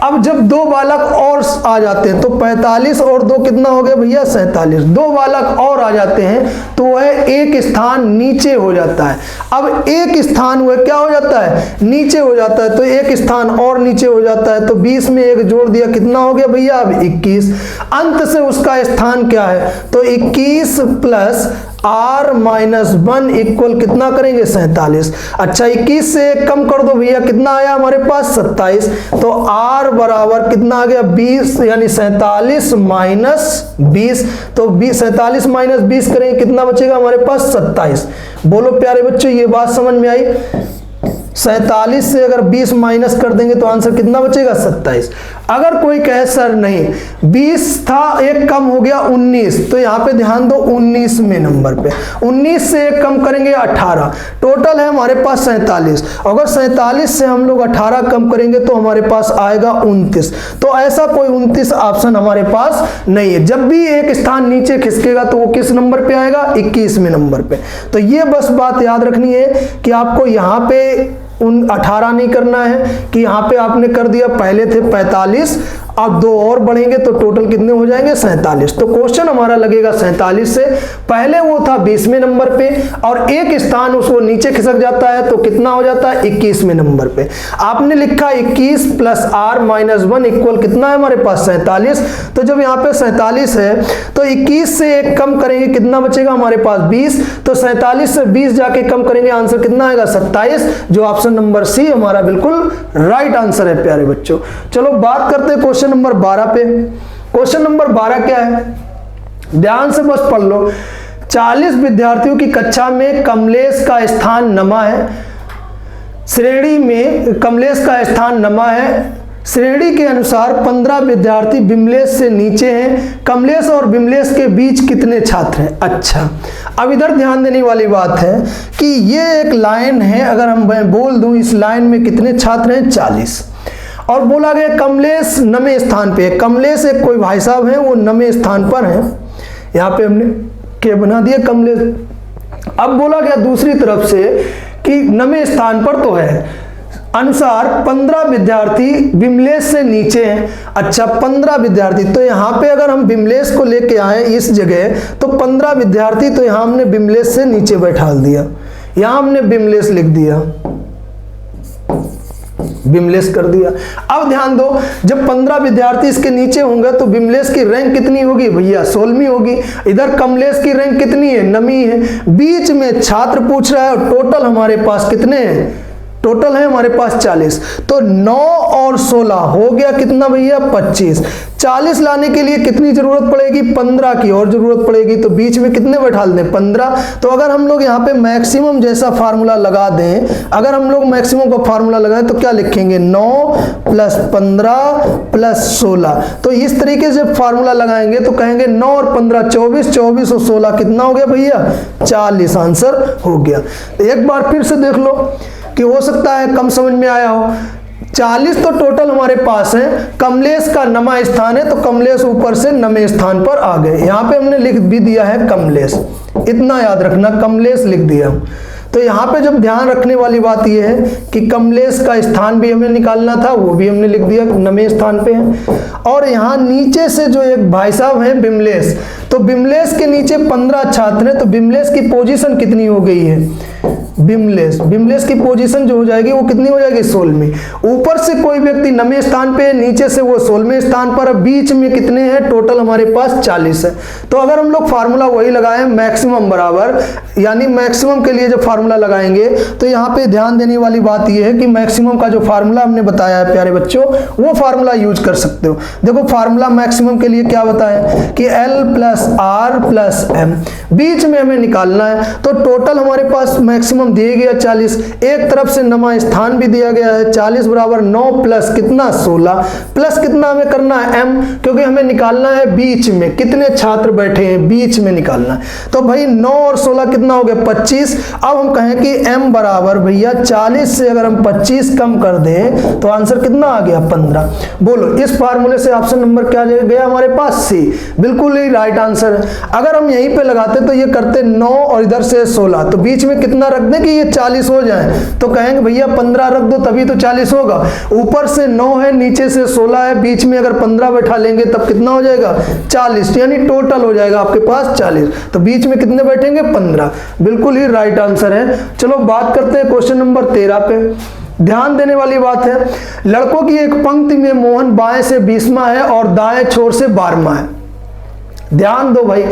[SPEAKER 1] अब जब 2 बालक और आ जाते हैं तो 45 और 2 कितना हो गया भैया? 47। 2 बालक और आ जाते हैं तो वह एक स्थान नीचे हो जाता है। अब एक स्थान वह क्या हो जाता है? नीचे हो जाता है, तो एक स्थान और नीचे हो जाता है, तो 20 में एक जोड़ दिया, कितना हो गया भैया? अब 21। अंत से उसका स्थान क्या है? तो 21 प्लस r-1 इक्वल कितना करेंगे? 47। अच्छा, 21 से कम कर दो भैया, कितना आया हमारे पास? 27। तो r बराबर कितना आ गया? 20, यानी 47 माइनस 20। तो 47 माइनस 20 करेंगे, कितना बचेगा हमारे पास? 27। बोलो प्यारे बच्चों, ये बात समझ में आई? 47 से अगर 20 माइनस कर देंगे तो आंसर कितना बचेगा? 27। अगर कोई कहे सर नहीं 20 था, एक कम हो गया 19, तो यहाँ पे ध्यान दो 19वें नंबर पे, 19 से एक कम करेंगे 18, टोटल है हमारे पास 47। अगर 47 से हम लोग 18 कम करेंगे तो हमारे पास आएगा 29। तो ऐसा कोई 29 ऑप्शन हमारे पास नहीं है। जब भी एक स्थान नीचे खिसकेगा तो वो किस नंबर पे आएगा? 21वें नंबर पे। तो ये बस बात याद रखनी है कि आपको यहाँ पे 18 नहीं करना है कि यहाँ पे आपने कर दिया, पहले थे 45, अब 2 और बढ़ेंगे तो टोटल कितने हो जाएंगे? 47। तो क्वेश्चन हमारा लगेगा 47 से, पहले वो था 20वें नंबर पे और एक स्थान उसको नीचे खिसक जाता है तो कितना हो जाता है? 21वें नंबर पे। आपने लिखा 21 प्लस r-1 इक्वल कितना है हमारे पास? 47। तो जब यहाँ पे 47 है तो 21 से एक कम करेंगे, कितना बचेगा हमारे पास? 20। तो 47 से 20 जाके कम करेंगे, आंसर कितना आएगा? 27, जो ऑप्शन नंबर सी हमारा बिल्कुल राइट आंसर है प्यारे बच्चों। चलो बात करते हैं क्वेश्चन नंबर 12 पे। क्वेश्चन नंबर 12 क्या है? ध्यान से बस पढ़ लो। 40 विद्यार्थियों की कक्षा में कमलेश का स्थान नमा है। श्रेणी में कमलेश का स्थान नमा है। श्रेणी के अनुसार 15 विद्यार्थी विमलेश से नीचे हैं। कमलेश और विमलेश के बीच कितने छात्र हैं? अच्छा, अब इधर ध्यान देने वाली बात है कि ये एक लाइन है, अगर हम बोल दूं इस लाइन में कितने छात्र हैं? 40। और बोला गया कमलेश नवें स्थान पे है। कमलेश एक कोई भाई साहब हैं, वो नवें स्थान पर हैं। यहाँ पे हमने क्या बना दिया? कमलेश। अब बोला गया दूसरी तरफ से कि नवें स्थान पर तो है अनुसार 15 विद्यार्थी विमलेश से नीचे हैं। अच्छा, 15 विद्यार्थी, तो यहाँ पे अगर हम विमलेश को लेके आए इस जगह तो 15 विद्यार्थी, तो यहाँ हमने विमलेश से नीचे बैठा दिया, यहाँ हमने विमलेश लिख दिया, विमलेश कर दिया। अब ध्यान दो, जब 15 विद्यार्थी इसके नीचे होंगे तो विमलेश की रैंक कितनी होगी भैया? 16वीं होगी। इधर कमलेश की रैंक कितनी है? 9वीं है। बीच में छात्र पूछ रहा है और टोटल हमारे पास कितने हैं? टोटल है हमारे पास 40। तो 9 और 16 हो गया कितना भैया? 25। 40 लाने के लिए कितनी जरूरत पड़ेगी? 15 की और जरूरत पड़ेगी। तो बीच में कितने बैठा दें? 15। तो अगर हम लोग यहाँ पे मैक्सिमम जैसा फार्मूला लगा दें, अगर हम लोग मैक्सिमम का फार्मूला लगाएं तो क्या लिखेंगे? 9 प्लस 15 प्लस 16। तो इस तरीके से फार्मूला लगाएंगे तो कहेंगे 9 और 15 24, 24 और 16 कितना हो गया भैया? 40 आंसर हो गया। एक बार फिर से देख लो कि हो सकता है कम समझ में आया हो। 40 तो टोटल हमारे पास है, कमलेश का नमा स्थान है तो कमलेश ऊपर से नवे स्थान पर आ गए। यहाँ पे हमने लिख भी दिया है कमलेश, इतना याद रखना, कमलेश लिख दिया। तो यहाँ पे जब ध्यान रखने वाली बात यह है कि कमलेश का स्थान भी हमें निकालना था, वो भी हमने लिख दिया, नवे स्थान पे है। और यहाँ नीचे से जो एक भाई साहब हैं विमलेश, तो विमलेश के नीचे 15 छात्र हैं, तो विमलेश की पोजीशन कितनी हो गई है? बिमलेस की पोजीशन जो हो जाएगी वो कितनी हो जाएगी 16वीं। ऊपर से कोई व्यक्ति 9वें स्थान पे, नीचे से वो 16वें स्थान पर, बीच में कितने हैं टोटल हमारे पास 40 है। तो अगर हम लोग फार्मूला वही लगाएं मैक्सिमम बराबर, यानी मैक्सिमम के लिए जब फार्मूला लगाएंगे तो यहाँ पे ध्यान देने वाली बात ये है कि मैक्सिमम का जो फार्मूला हमने बताया है प्यारे बच्चों, वो फार्मूला यूज कर सकते हो। देखो फार्मूला मैक्सिमम के लिए क्या बताया कि L plus R plus M, बीच में हमें निकालना है। तो टोटल हमारे पास मैक्सिमम दिया गया 40, एक तरफ से 9वां स्थान भी दिया गया है, 40 बराबर 9 प्लस कितना 16, प्लस कितना हमें करना है m, क्योंकि हमें निकालना है बीच में कितने छात्र बैठे हैं, बीच में निकालना है। तो भाई 9 और 16 कितना हो गया 25। अब हम कहें कि m बराबर भैया 40 से अगर हम 25 कम कर दें तो आंसर कितना आ गया 15। बोलो इस फार्मूले से ऑप्शन नंबर क्या गया हमारे पास C, बिल्कुल ही राइट आंसर है। अगर हम यहीं पे लगाते तो ये करते 9 और इधर से 16, तो बीच में कितना रख दें कि ये 40 हो जाए, तो कहेंगे भैया 15 रख दो तभी तो 40 होगा। ऊपर से 9 है, नीचे से 16 है, बीच में अगर 15 बैठा लेंगे तब कितना हो जाएगा 40, यानी टोटल हो जाएगा आपके पास 40। तो बीच में कितने बैठेंगे 15, बिल्कुल ही राइट आंसर है। चलो बात करते हैं क्वेश्चन नंबर 13 पे। ध्यान देने वाली बात है, लड़कों की एक पंक्ति में मोहन बाएं से 20वां है और दाएं छोर से 12वां है। ध्यान दो भाई,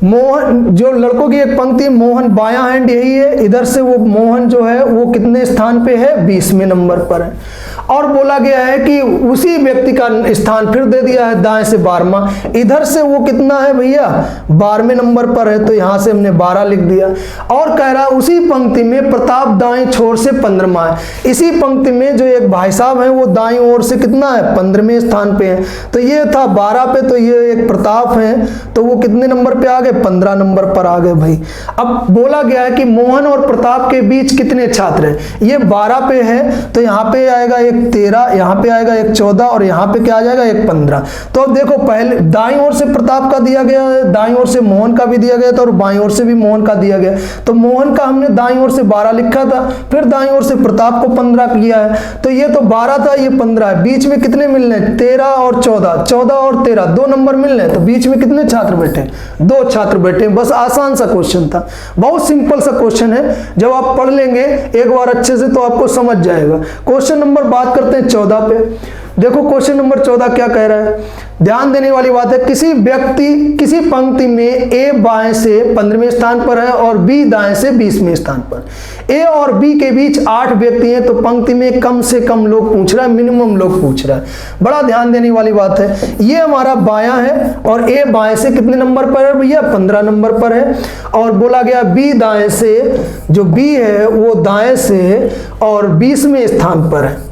[SPEAKER 1] मोहन जो लड़कों की एक पंक्ति, मोहन बायां हैंड यही है, इधर से वो मोहन जो है वो कितने स्थान पे है 20वें नंबर पर है। और बोला गया है कि उसी व्यक्ति का स्थान फिर दे दिया है दाएं से 12वां, इधर से वो कितना है भैया 12वें नंबर पर है, तो यहां से हमने 12 लिख दिया। और कह रहा उसी पंक्ति में प्रताप दाएं छोर से 15वां है। इसी पंक्ति में जो एक भाई साहब है वो दाएं ओर से कितना है 15वें स्थान पे है, तो ये था 12 पे, तो ये एक प्रताप है तो वो कितने नंबर पे आ गए 15 नंबर पर आ गए भाई। अब बोला गया है कि मोहन और प्रताप के बीच कितने छात्र हैं, ये 12 पे है, तो यहाँ पे आएगा एक 13, यहाँ पे आएगा एक 14 और यहाँ पे क्या आ जाएगा एक 15। तो अब देखो पहले दाईं ओर से प्रताप का दिया गया है, दाईं ओर से मोहन का भी दिया गया था और बाईं ओर से भी मोहन का दिया गया। तो मोहन का हमने दाईं ओर से 12 लिखा था, फिर दाईं ओर से प्रताप को 15 किया है, तो ये तो 12 था ये 15 है। बीच में कितने मिलने 13 और 14, 14 और 13 2 नंबर मिलने, तो बीच में कितने छात्र बैठे 2 छात्र बैठे। बस आसान सा क्वेश्चन था, बहुत सिंपल सा क्वेश्चन है, जब आप पढ़ लेंगे एक बार अच्छे से तो आपको समझ जाएगा। क्वेश्चन नंबर बात करते हैं 14 पे। देखो क्वेश्चन नंबर 14 क्या कह रहा है, ध्यान देने वाली बात है, किसी व्यक्ति किसी पंक्ति में A बाएं से 15वें स्थान पर है और B दाएं से 20वें स्थान पर। A और B के बीच 8 व्यक्ति हैं, तो पंक्ति में कम से कम लोग पूछ रहा है, मिनिमम लोग पूछ रहा है। बड़ा ध्यान देने वाली बात है, ये हमारा बायां है और A बाएं से कितने नंबर पर है भैया 15 नंबर पर है। और बोला गया B दाएं से, जो B है वो दाएं से और 20वें स्थान पर है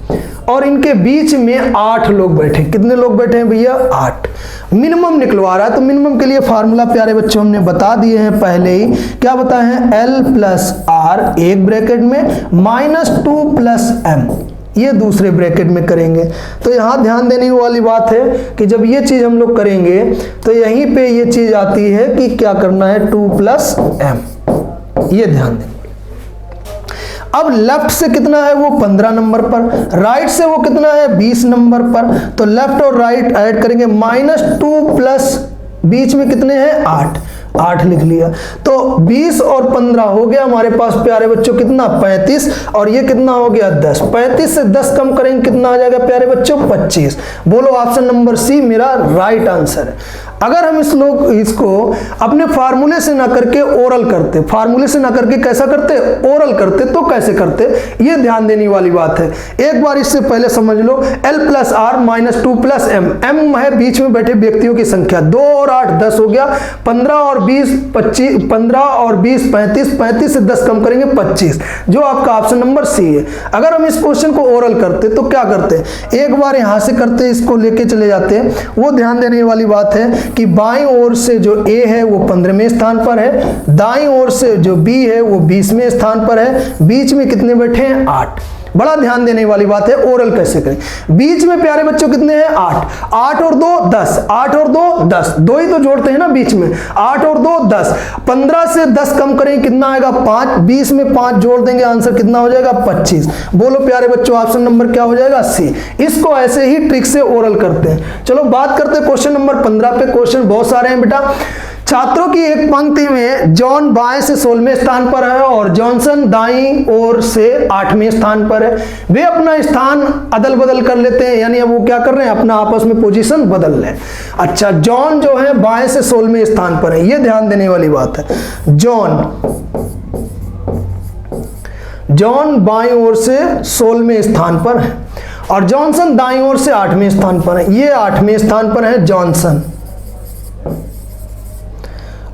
[SPEAKER 1] और इनके बीच में 8 लोग बैठे। कितने लोग बैठे हैं भैया 8। मिनिमम निकलवा रहा है, तो मिनिमम के लिए फार्मूला प्यारे बच्चों हमने बता दिए हैं पहले ही। क्या बताए हैं L प्लस आर एक ब्रैकेट में -2 प्लस m, ये दूसरे ब्रैकेट में करेंगे। तो यहाँ ध्यान देने वाली बात है कि जब ये चीज हम लोग करेंगे तो यहीं पे ये चीज आती है कि क्या करना है 2 प्लस m, ये ध्यान दें। अब लेफ्ट से कितना है वो 15 नंबर पर, राइट से वो कितना है 20 नंबर पर, तो लेफ्ट और राइट ऐड करेंगे -2 प्लस बीच में कितने हैं 8 लिख लिया। तो 20 और 15 हो गया हमारे पास प्यारे बच्चों कितना 35, और ये कितना हो गया 10। 35 से 10 कम करेंगे कितना आ जाएगा प्यारे बच्चों 25। बोलो ऑप्शन नंबर सी मेरा राइट आंसर है। अगर हम इसको अपने फार्मूले से ना करके ओरल करते, फार्मूले से ना करके कैसा करते ओरल करते, तो कैसे करते ये ध्यान देने वाली बात है। एक बार इससे पहले समझ लो L plus R -2 plus m है बीच में बैठे व्यक्तियों की संख्या, 2 और 8 10 हो गया, 15 और 20 25, 15 और 20 35, 35 से 10 कम करेंगे 25, जो आपका ऑप्शन नंबर सी है। अगर हम इस क्वेश्चन को ओरल करते तो क्या करते, एक बार यहां से करते इसको लेके चले जाते। वो ध्यान देने वाली बात है कि बाईं ओर से जो A है वो 15वें स्थान पर है, दाईं ओर से जो B है वो 20वें स्थान पर है, बीच में कितने बैठे हैं 8। बड़ा ध्यान देने वाली बात है, ओरल कैसे करें। बीच में प्यारे बच्चों कितने हैं 8 और 2 10, 8 और 2 10, 2 ही तो जोड़ते हैं ना बीच में, 8 और 2 10, 15 से 10 कम करें कितना आएगा 5, 20 में 5 जोड़ देंगे आंसर कितना हो जाएगा 25। बोलो प्यारे बच्चों ऑप्शन नंबर क्या हो जाएगा सी। इसको ऐसे ही ट्रिक से ओरल करते हैं। चलो बात करते हैं क्वेश्चन नंबर 15 पे। क्वेश्चन बहुत सारे हैं बेटा, छात्रों की एक पंक्ति में जॉन बाएं से 16वें स्थान पर है और जॉनसन दाईं ओर से 8वें स्थान पर है। वे अपना स्थान अदल बदल कर लेते हैं, यानी अब वो क्या कर रहे हैं, अपना आपस में पोजीशन बदल रहे हैं। अच्छा, जॉन जो है बाएं से 16वें स्थान पर है, ये ध्यान देने वाली बात है। जॉन बाईं ओर से 16वें स्थान पर है और जॉनसन दाईं ओर से 8वें स्थान पर है। ये 8वें स्थान पर है, जॉनसन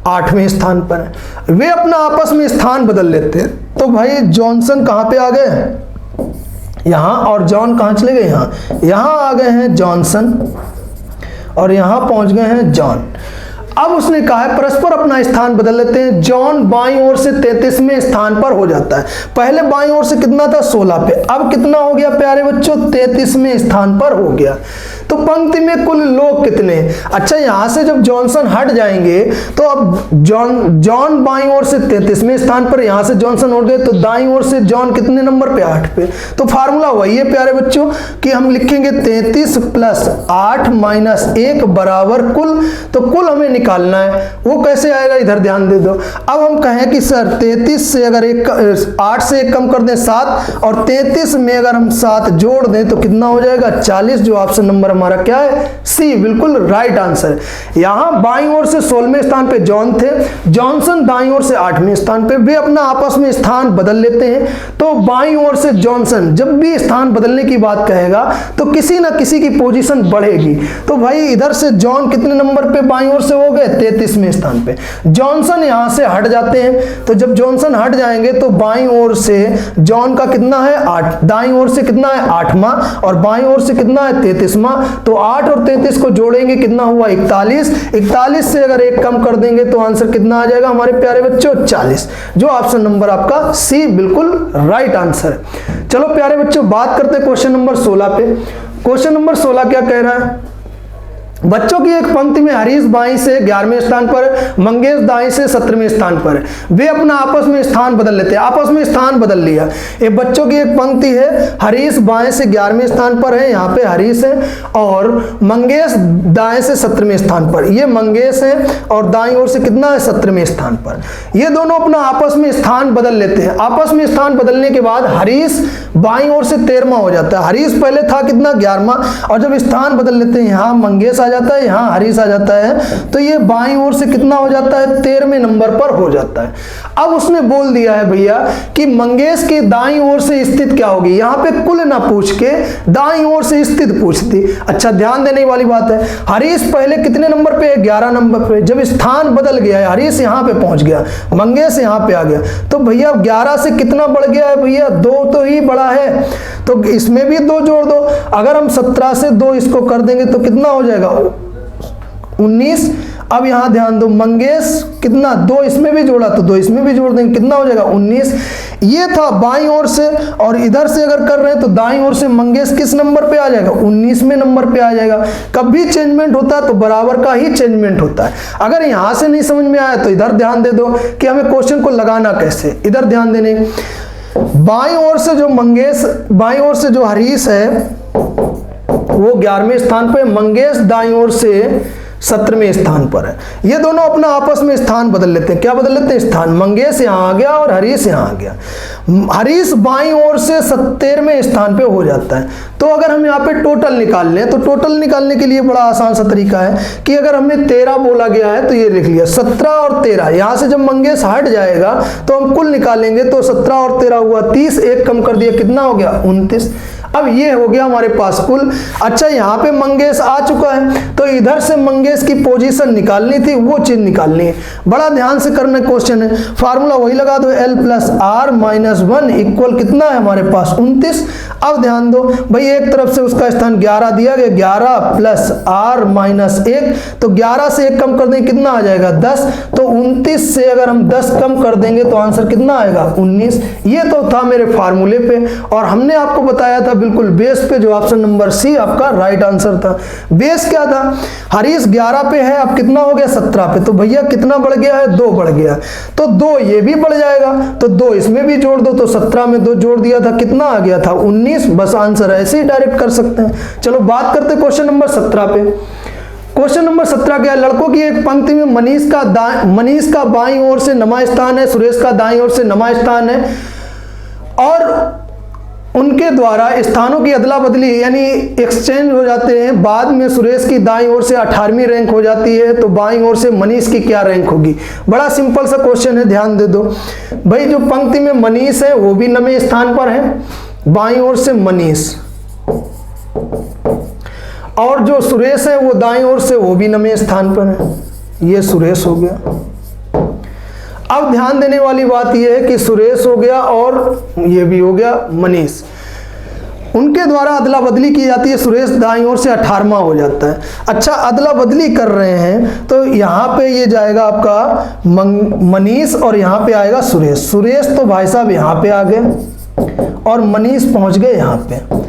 [SPEAKER 1] 8वें स्थान पर है। वे अपना आपस में स्थान बदल लेते हैं। तो भाई जॉनसन कहां पे आ गए, यहां, और जॉन कहां चले गए, यहां आ गए हैं जॉनसन और यहां पहुंच गए हैं जॉन। अब उसने कहा है परस्पर अपना स्थान बदल लेते हैं। जॉन बाईं ओर से 33वें स्थान पर हो जाता है। पहले बाईं ओर से कितना था, 16 पे, अब कितना हो गया प्यारे बच्चों, 33वें स्थान पर हो गया। तो पंक्ति में कुल लोग कितने, अच्छा यहां से जब जॉनसन हट जाएंगे तो अब जॉन बाईं ओर से 33वें स्थान पर, यहां से जॉनसन उठ गए तो दाईं ओर से जॉन कितने नंबर पे, 8 पे। तो फार्मूला वही है प्यारे बच्चों कि हम लिखेंगे 33 प्लस 8 माइनस 1 बराबर कुल। तो कुल हमें निकालना है, वो कैसे आएगा, इधर ध्यान दे दो। अब हम कहें कि सर 33 से अगर 8 से 1 कम कर दें 7 और 33 में अगर हम 7 जोड़ दें तो कितना हो जाएगा, 40। जो ऑप्शन नंबर हमारा क्या है, सी, बिल्कुल राइट आंसर। यहां बाईं ओर से 16वें स्थान पे जॉन थे, जॉनसन दाईं ओर से 8वें स्थान पे। वे अपना आपस में स्थान बदल लेते हैं। तो बाईं ओर से जॉनसन जब भी स्थान बदलने की बात कहेगा तो किसी ना किसी की पोजीशन बढ़ेगी। तो भाई इधर से जॉन कितने नंबर पे बाईं ओर से हो गए, 33वें स्थान पे। जॉनसन यहां से हट जाते हैं, तो जब जॉनसन हट जाएंगे तो बाईं ओर से जॉन का कितना है, 8, दाईं ओर से कितना है, 8वां, और बाईं ओर से कितना है, 33वां। तो 8 और 33 को जोड़ेंगे कितना हुआ, 41। 41 से अगर 1 कम कर देंगे तो आंसर कितना आ जाएगा हमारे प्यारे बच्चों, 40। जो ऑप्शन नंबर आपका सी बिल्कुल राइट आंसर है। चलो प्यारे बच्चों बात करते हैं क्वेश्चन नंबर 16 पे। क्वेश्चन नंबर 16 क्या कह रहा है, बच्चों की एक पंक्ति में हरीश बाईं से 11वें स्थान पर, मंगेश दाईं से 17वें स्थान पर। वे अपना आपस में स्थान बदल लेते हैं, आपस में स्थान बदल लिया। ये बच्चों की एक पंक्ति है, हरीश बाएं से 11वें स्थान पर है, यहाँ पे हरीश है, और मंगेश दाएं से 17वें स्थान पर। ये मंगेश है और दाईं ओर से कितना है, 17वें स्थान पर। ये दोनों अपना आपस में स्थान बदल लेते हैं। आपस में स्थान बदलने के बाद हरीश बाईं ओर से 13वां हो जाता है। हरीश पहले था कितना, 11वां, और जब स्थान बदल लेते हैं यहाँ मंगेश आ जाता है, यहाँ हरीश आ जाता है, तो ये बाईं ओर से कितना हो जाता है, 13वें नंबर पर हो जाता है। अब उसने बोल दिया है भैया कि मंगेश के दाईं ओर से स्थित क्या होगी, यहाँ पे कुल ना पूछ के दाईं ओर से स्थित पूछती। अच्छा ध्यान देने वाली बात है, हरीश पहले कितने नंबर पे है, 11 नंबर पे। जब स्थान बदल गया है, हरीश यहाँ पे पहुंच गया, मंगेश यहाँ पे आ गया, तो भैया 11 से कितना बढ़ गया है भैया, 2 तो ही बढ़ा है, तो इसमें भी 2 जोड़ दो। अगर हम 17 से 2 इसको कर देंगे तो कितना हो जाएगा, 19। अब यहां ध्यान दो, मंगेश कितना, 2 इसमें भी जोड़ा तो 2 इसमें भी जोड़ देंगे, कितना हो जाएगा, 19। ये था बाईं ओर से, और इधर से अगर कर रहे हैं तो दाईं ओर से मंगेश किस नंबर पे आ जाएगा, 19वें नंबर पे आ जाएगा। कभी चेंजमेंट होता है तो बराबर का ही चेंजमेंट होता है। अगर यहां से नहीं समझ में आया तो इधर ध्यान दे दो कि हमें क्वेश्चन को लगाना कैसे। इधर ध्यान देने, बाईं ओर से जो मंगेश, बाईं ओर से जो हरीश है वो 11वें स्थान पे, मंगेश दाईं ओर से 17वें स्थान पर है। ये दोनों अपना आपस में स्थान बदल लेते हैं। क्या बदल लेते हैं, स्थान। मंगेश यहाँ आ गया और हरीश यहाँ आ गया। हरीश बाईं ओर से 17वें स्थान पे हो जाता है। तो अगर हम यहाँ पे टोटल निकाल लें तो टोटल निकालने के लिए बड़ा आसान सा तरीका है कि अगर हमें 13 बोला गया है तो ये लिख लिया, 17 और 13, यहाँ से जब मंगेश हट जाएगा तो हम कुल निकालेंगे, तो 17 और 13 हुआ 30, 1 कम कर दिया, कितना हो गया, 29। अब ये हो गया हमारे पास कुल। अच्छा यहाँ पे मंगेश आ चुका है, तो इधर से मंगेश की पोजीशन निकालनी थी, वो चीज निकालनी है। बड़ा ध्यान से करना क्वेश्चन है। फार्मूला वही लगा दो, L plus R minus 1 equal कितना है हमारे पास, 29। अब ध्यान दो भाई, एक तरफ से उसका स्थान 11 दिया गया, 11 प्लस R माइनस 1, तो 11 से 1 कम कर देंगे, कितना आ जाएगा, 10। तो 29 से अगर हम 10 कम कर देंगे तो आंसर कितना आएगा, 19। ये तो था मेरे फार्मूले पे, और हमने आपको बताया था बिल्कुल बेस पे, जो ऑप्शन नंबर सी आपका राइट आंसर था। बेस क्या था, हरीश 11 पे है, अब कितना हो गया, 17 पे, तो भैया कितना बढ़ गया है, 2 बढ़ गया, तो 2 ये भी बढ़ जाएगा, तो 2 इसमें भी जोड़ दो, तो 17 में 2 जोड़ दिया था, कितना आ गया था, 19। बस आंसर ऐसे ही डायरेक्ट कर सकते हैं। चलो बात करते क्वेश्चन नंबर 17 पे। क्वेश्चन नंबर 17 क्या है, लड़कों की एक पंक्ति में मनीष का बाईं ओर से नमा स्थान है, सुरेश का दाईं ओर से नमा स्थान है, और उनके द्वारा स्थानों की अदला बदली यानी एक्सचेंज हो जाते हैं। बाद में सुरेश की दाईं ओर से 18वीं रैंक हो जाती है, तो बाईं ओर से मनीष की क्या रैंक होगी। बड़ा सिंपल सा क्वेश्चन है, ध्यान दे दो भाई। जो पंक्ति में मनीष है वो भी नवें स्थान पर है, बाईं ओर से मनीष, और जो सुरेश है वो दाईं ओर से वो भी नवें स्थान पर है। ये सुरेश हो गया। अब ध्यान देने वाली बात यह है कि सुरेश हो गया और ये भी हो गया मनीष, उनके द्वारा अदला बदली की जाती है। सुरेश दाईं ओर से 18वां हो जाता है। अच्छा, अदला बदली कर रहे हैं तो यहाँ पे ये जाएगा आपका मनीष और यहाँ पे आएगा सुरेश। सुरेश तो भाई साहब यहाँ पे आ गए और मनीष पहुँच गए यहाँ पे।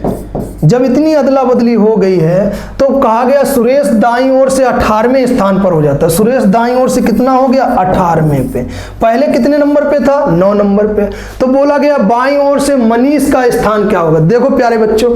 [SPEAKER 1] जब इतनी अदला बदली हो गई है तो कहा गया सुरेश दाईं ओर से 18वें स्थान पर हो जाता है। सुरेश दाईं ओर से कितना हो गया, 18वें पे। पहले कितने नंबर पे था, 9 नंबर पे। तो बोला गया बाईं ओर से मनीष का स्थान क्या होगा। देखो प्यारे बच्चों,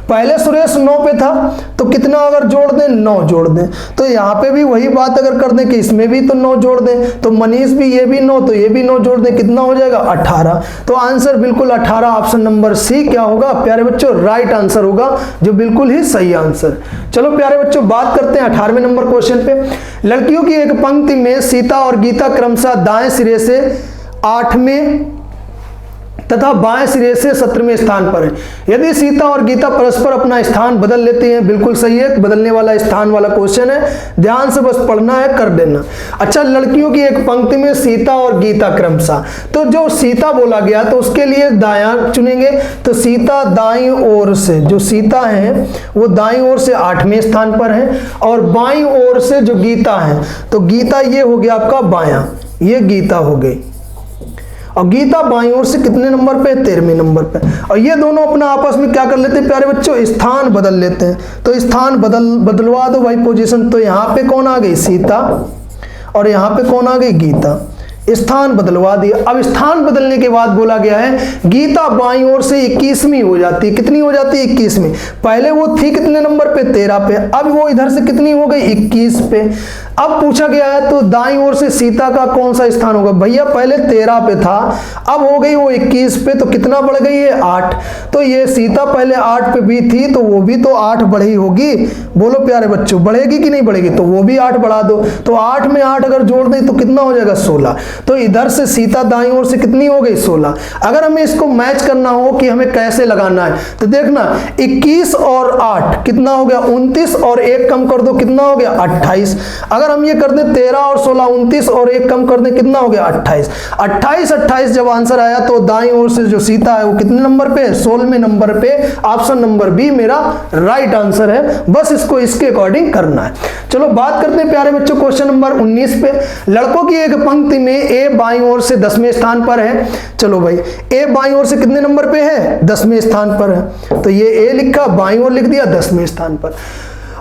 [SPEAKER 1] पहले सुरेश 9 पे था तो कितना अगर जोड़ दें, 9 जोड़ दें। तो यहाँ पे भी वही बात अगर कर दें कि इसमें भी तो 9 जोड़ दें, तो मनीष भी, ये भी 9, तो ये भी 9 जोड़ दें, कितना हो जाएगा, 18। तो आंसर बिल्कुल 18, ऑप्शन नंबर सी क्या होगा प्यारे बच्चों, राइट आंसर होगा, जो बिल्कुल ही सही आंसर। चलो प्यारे बच्चों बात करते हैं 18वें नंबर क्वेश्चन पे। लड़कियों की एक पंक्ति में सीता और गीता क्रमशः दाएं सिरे से 8वें तथा बाएं सिरे से 17वें स्थान पर है। यदि सीता और गीता परस्पर अपना स्थान बदल लेते हैं, बिल्कुल सही है, बदलने वाला स्थान वाला क्वेश्चन है, ध्यान से बस पढ़ना है, कर देना। अच्छा, लड़कियों की एक पंक्ति में सीता और गीता क्रमशः, तो जो सीता बोला गया तो उसके लिए दायां चुनेंगे। तो सीता दाईं ओर से, जो सीता है वो दाईं ओर से 8वें स्थान पर है, और बाईं ओर से जो गीता है, तो गीता ये हो गया आपका बायां, ये गीता हो गई, और गीता बाईं ओर से कितने नंबर पे, 13वें नंबर पे। और ये दोनों अपना आपस में क्या कर लेते हैं प्यारे बच्चों, स्थान बदल लेते हैं। तो स्थान बदलवा दो भाई पोजीशन। तो यहाँ पे कौन आ गई, सीता, और यहाँ पे कौन आ गई, गीता। स्थान बदलवा दिया। अब स्थान बदलने के बाद बोला गया है गीता बाईं ओर से 21वीं हो जाती है। कितनी हो जाती है, 21वीं। पहले वो थी कितने नंबर पे, 13 पे, अब वो इधर से कितनी हो गई, 21 पे। अब पूछा गया है तो दाईं ओर से सीता का कौन सा स्थान होगा। भैया पहले 13 पे था, अब हो गई वो 21 पे, तो कितना बढ़ गई है, 8। तो ये सीता पहले 8 पे भी थी, तो वो भी तो 8 बढ़ी होगी। बोलो प्यारे बच्चों, बढ़ेगी कि नहीं बढ़ेगी, तो वो भी 8 बढ़ा दो। तो 8 में 8 अगर जोड़ दें तो कितना हो जाएगा, 16। तो इधर से सीता दाईं ओर से कितनी हो गई, 16। अगर हमें इसको मैच करना हो कि हमें कैसे लगाना है, तो देखना 21 और 8 कितना हो गया, 29, और 1 कम कर दो, कितना हो गया, 28। अगर हम ये कर दें 13 और 16, 29 और 1 कम कर दें, कितना हो गया, 28। 28 जब आंसर आया तो दाईं ओर से जो सीता है वो कितने नंबर पे, 16वें नंबर पे। ऑप्शन नंबर बी मेरा राइट आंसर है। बस इसको इसके अकॉर्डिंग करना है। चलो बात करते हैं प्यारे बच्चों क्वेश्चन नंबर 19 पे। लड़कों की एक पंक्ति में ए बाईं ओर से 10वें स्थान पर है। चलो भाई, ए बाईं ओर से कितने नंबर पे है, 10वें स्थान पर है। तो ये ए लिखा, बाईं ओर लिख दिया 10वें स्थान पर।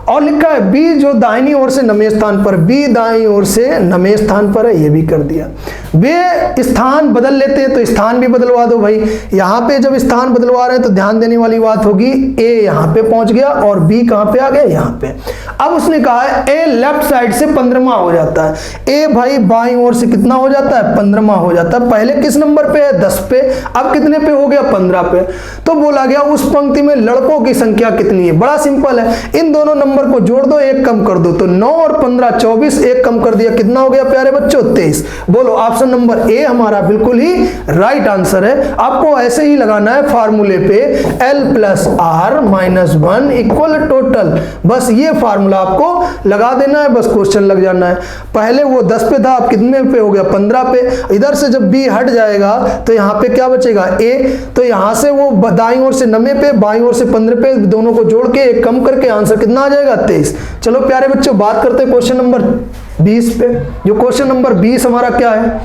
[SPEAKER 1] और लिखा है बी जो दाहिनी ओर से 9वें स्थान पर, बी दाईं ओर से 9वें स्थान पर है, ये भी कर दिया। वे स्थान बदल लेते हैं तो स्थान भी बदलवा दो भाई। यहाँ पे जब स्थान बदलवा रहे हैं तो ध्यान देने वाली बात होगी, ए यहाँ पे पहुंच गया और बी कहाँ पे आ गया, यहाँ पे। अब उसने कहा है ए लेफ्ट साइड से 15वां हो जाता है। ए भाई बाईं ओर से कितना हो जाता है, 15वां हो जाता है। पहले किस नंबर पे है, 10 पे, अब कितने पे हो गया, 15 पे। तो बोला गया उस पंक्ति में लड़कों की संख्या कितनी है। बड़ा सिंपल है, इन दोनों नंबर को जोड़ दो, 1 कम कर दो, तो 9 और 15 24, 1 कम कर दिया, कितना हो गया प्यारे बच्चों, 23। बोलो ऑप्शन नंबर ए हमारा बिल्कुल ही राइट आंसर है। आपको ऐसे ही लगाना है फार्मूले पे, L + R - 1 = टोटल। बस ये फार्मूला आपको लगा देना है, बस क्वेश्चन लग जाना है। पहले वो 10 पे था, अब कितने पे हो गया, 15 पे। इधर से जब B हट जाएगा तो यहाँ पे क्या बचेगा, A। तो यहाँ से वो दाईं ओर से 9 पे, बाईं ओर से 15 पे, दोनों को जोड़ के 1 कम करके आंसर कितना आ जाएगा, 23। चलो प्यारे बच्चों बात करते हैं क्वेश्चन नंबर 20 पे। जो क्वेश्चन नंबर 20 हमारा क्या है,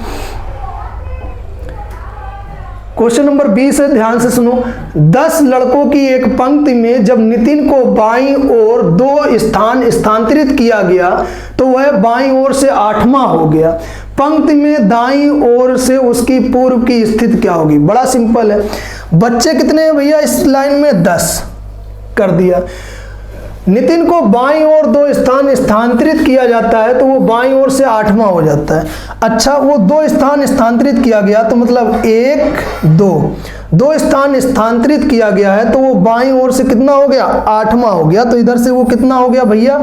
[SPEAKER 1] क्वेश्चन नंबर 20 है, ध्यान से सुनो। 10 लड़कों की एक पंक्ति में जब नितिन को बाईं ओर 2 स्थान स्थानांतरित किया गया तो वह बाईं ओर से 8वां हो गया। पंक्ति में दाईं ओर से उसकी पूर्व की स्थिति क्या होगी। बड़ा सिंपल है, बच्चे कितने हैं भैया इस लाइन में, 10 कर दिया। नितिन को बाईं ओर 2 स्थान स्थानांतरित किया जाता है तो वो बाईं ओर से 8वां हो जाता है। अच्छा, वो 2 स्थान स्थानांतरित किया गया तो मतलब 1 2 स्थान स्थानांतरित किया गया है तो वो बाईं ओर से कितना हो गया, 8वां हो गया। तो इधर से वो कितना हो गया भैया,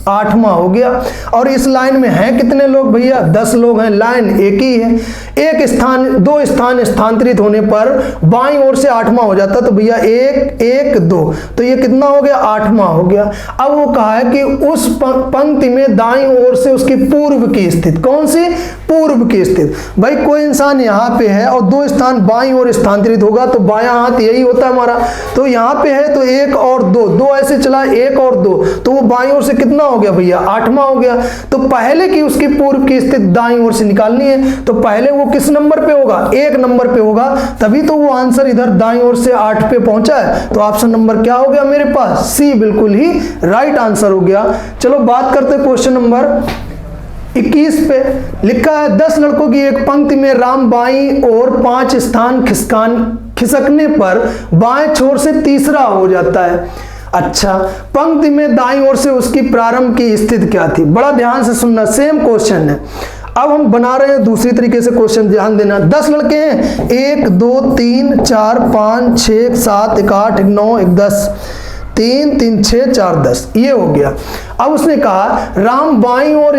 [SPEAKER 1] 8वां हो गया। और इस लाइन में हैं कितने लोग भैया, 10 लोग हैं, लाइन एक ही है। 2 स्थान स्थानांतरित होने पर बाईं ओर से 8वां हो जाता तो भैया 1 1 2, तो ये कितना हो गया, 8वां हो गया। अब वो कहा है कि उस पंक्ति में दाईं ओर से उसकी पूर्व की स्थिति, कौन सी, पूर्व की स्थिति। भाई कोई इंसान यहाँ पे है और 2 स्थान बाईं ओर स्थानांतरित होगा तो बायां हाथ यही होता है हमारा। तो यहाँ पे है तो 1 और 2 ऐसे चला, 1 और 2, तो वो बाईं ओर से कितना हो गया भैया, 8वां हो गया। तो पहले की उसकी पूर्व की स्थिति दाईं ओर से निकालनी है तो पहले वो किस नंबर पे होगा, 1 नंबर पे होगा, तभी तो वो आंसर इधर दाईं ओर से 8 पे पहुंचा है। तो ऑप्शन नंबर क्या हो गया मेरे पास, सी बिल्कुल ही राइट आंसर हो गया। चलो बात करते हैं क्वेश्चन नंबर 21 पे। लिखा है 10 लड़कों की एक पंक्ति में राम बाईं और 5 स्थान खिसकने पर बाएं छोर से तीसरा हो जाता है। अच्छा, पंक्ति में दाईं ओर से उसकी प्रारंभ की स्थिति क्या थी, बड़ा ध्यान से सुनना, सेम क्वेश्चन है। अब हम बना रहे हैं दूसरी तरीके से क्वेश्चन, ध्यान देना। 10 लड़के हैं, 1 2 3 4 5 6 7 1 8 1 9 1 10, 3 3 6 4 10, ये हो गया। अब उसने कहा राम बाईं ओर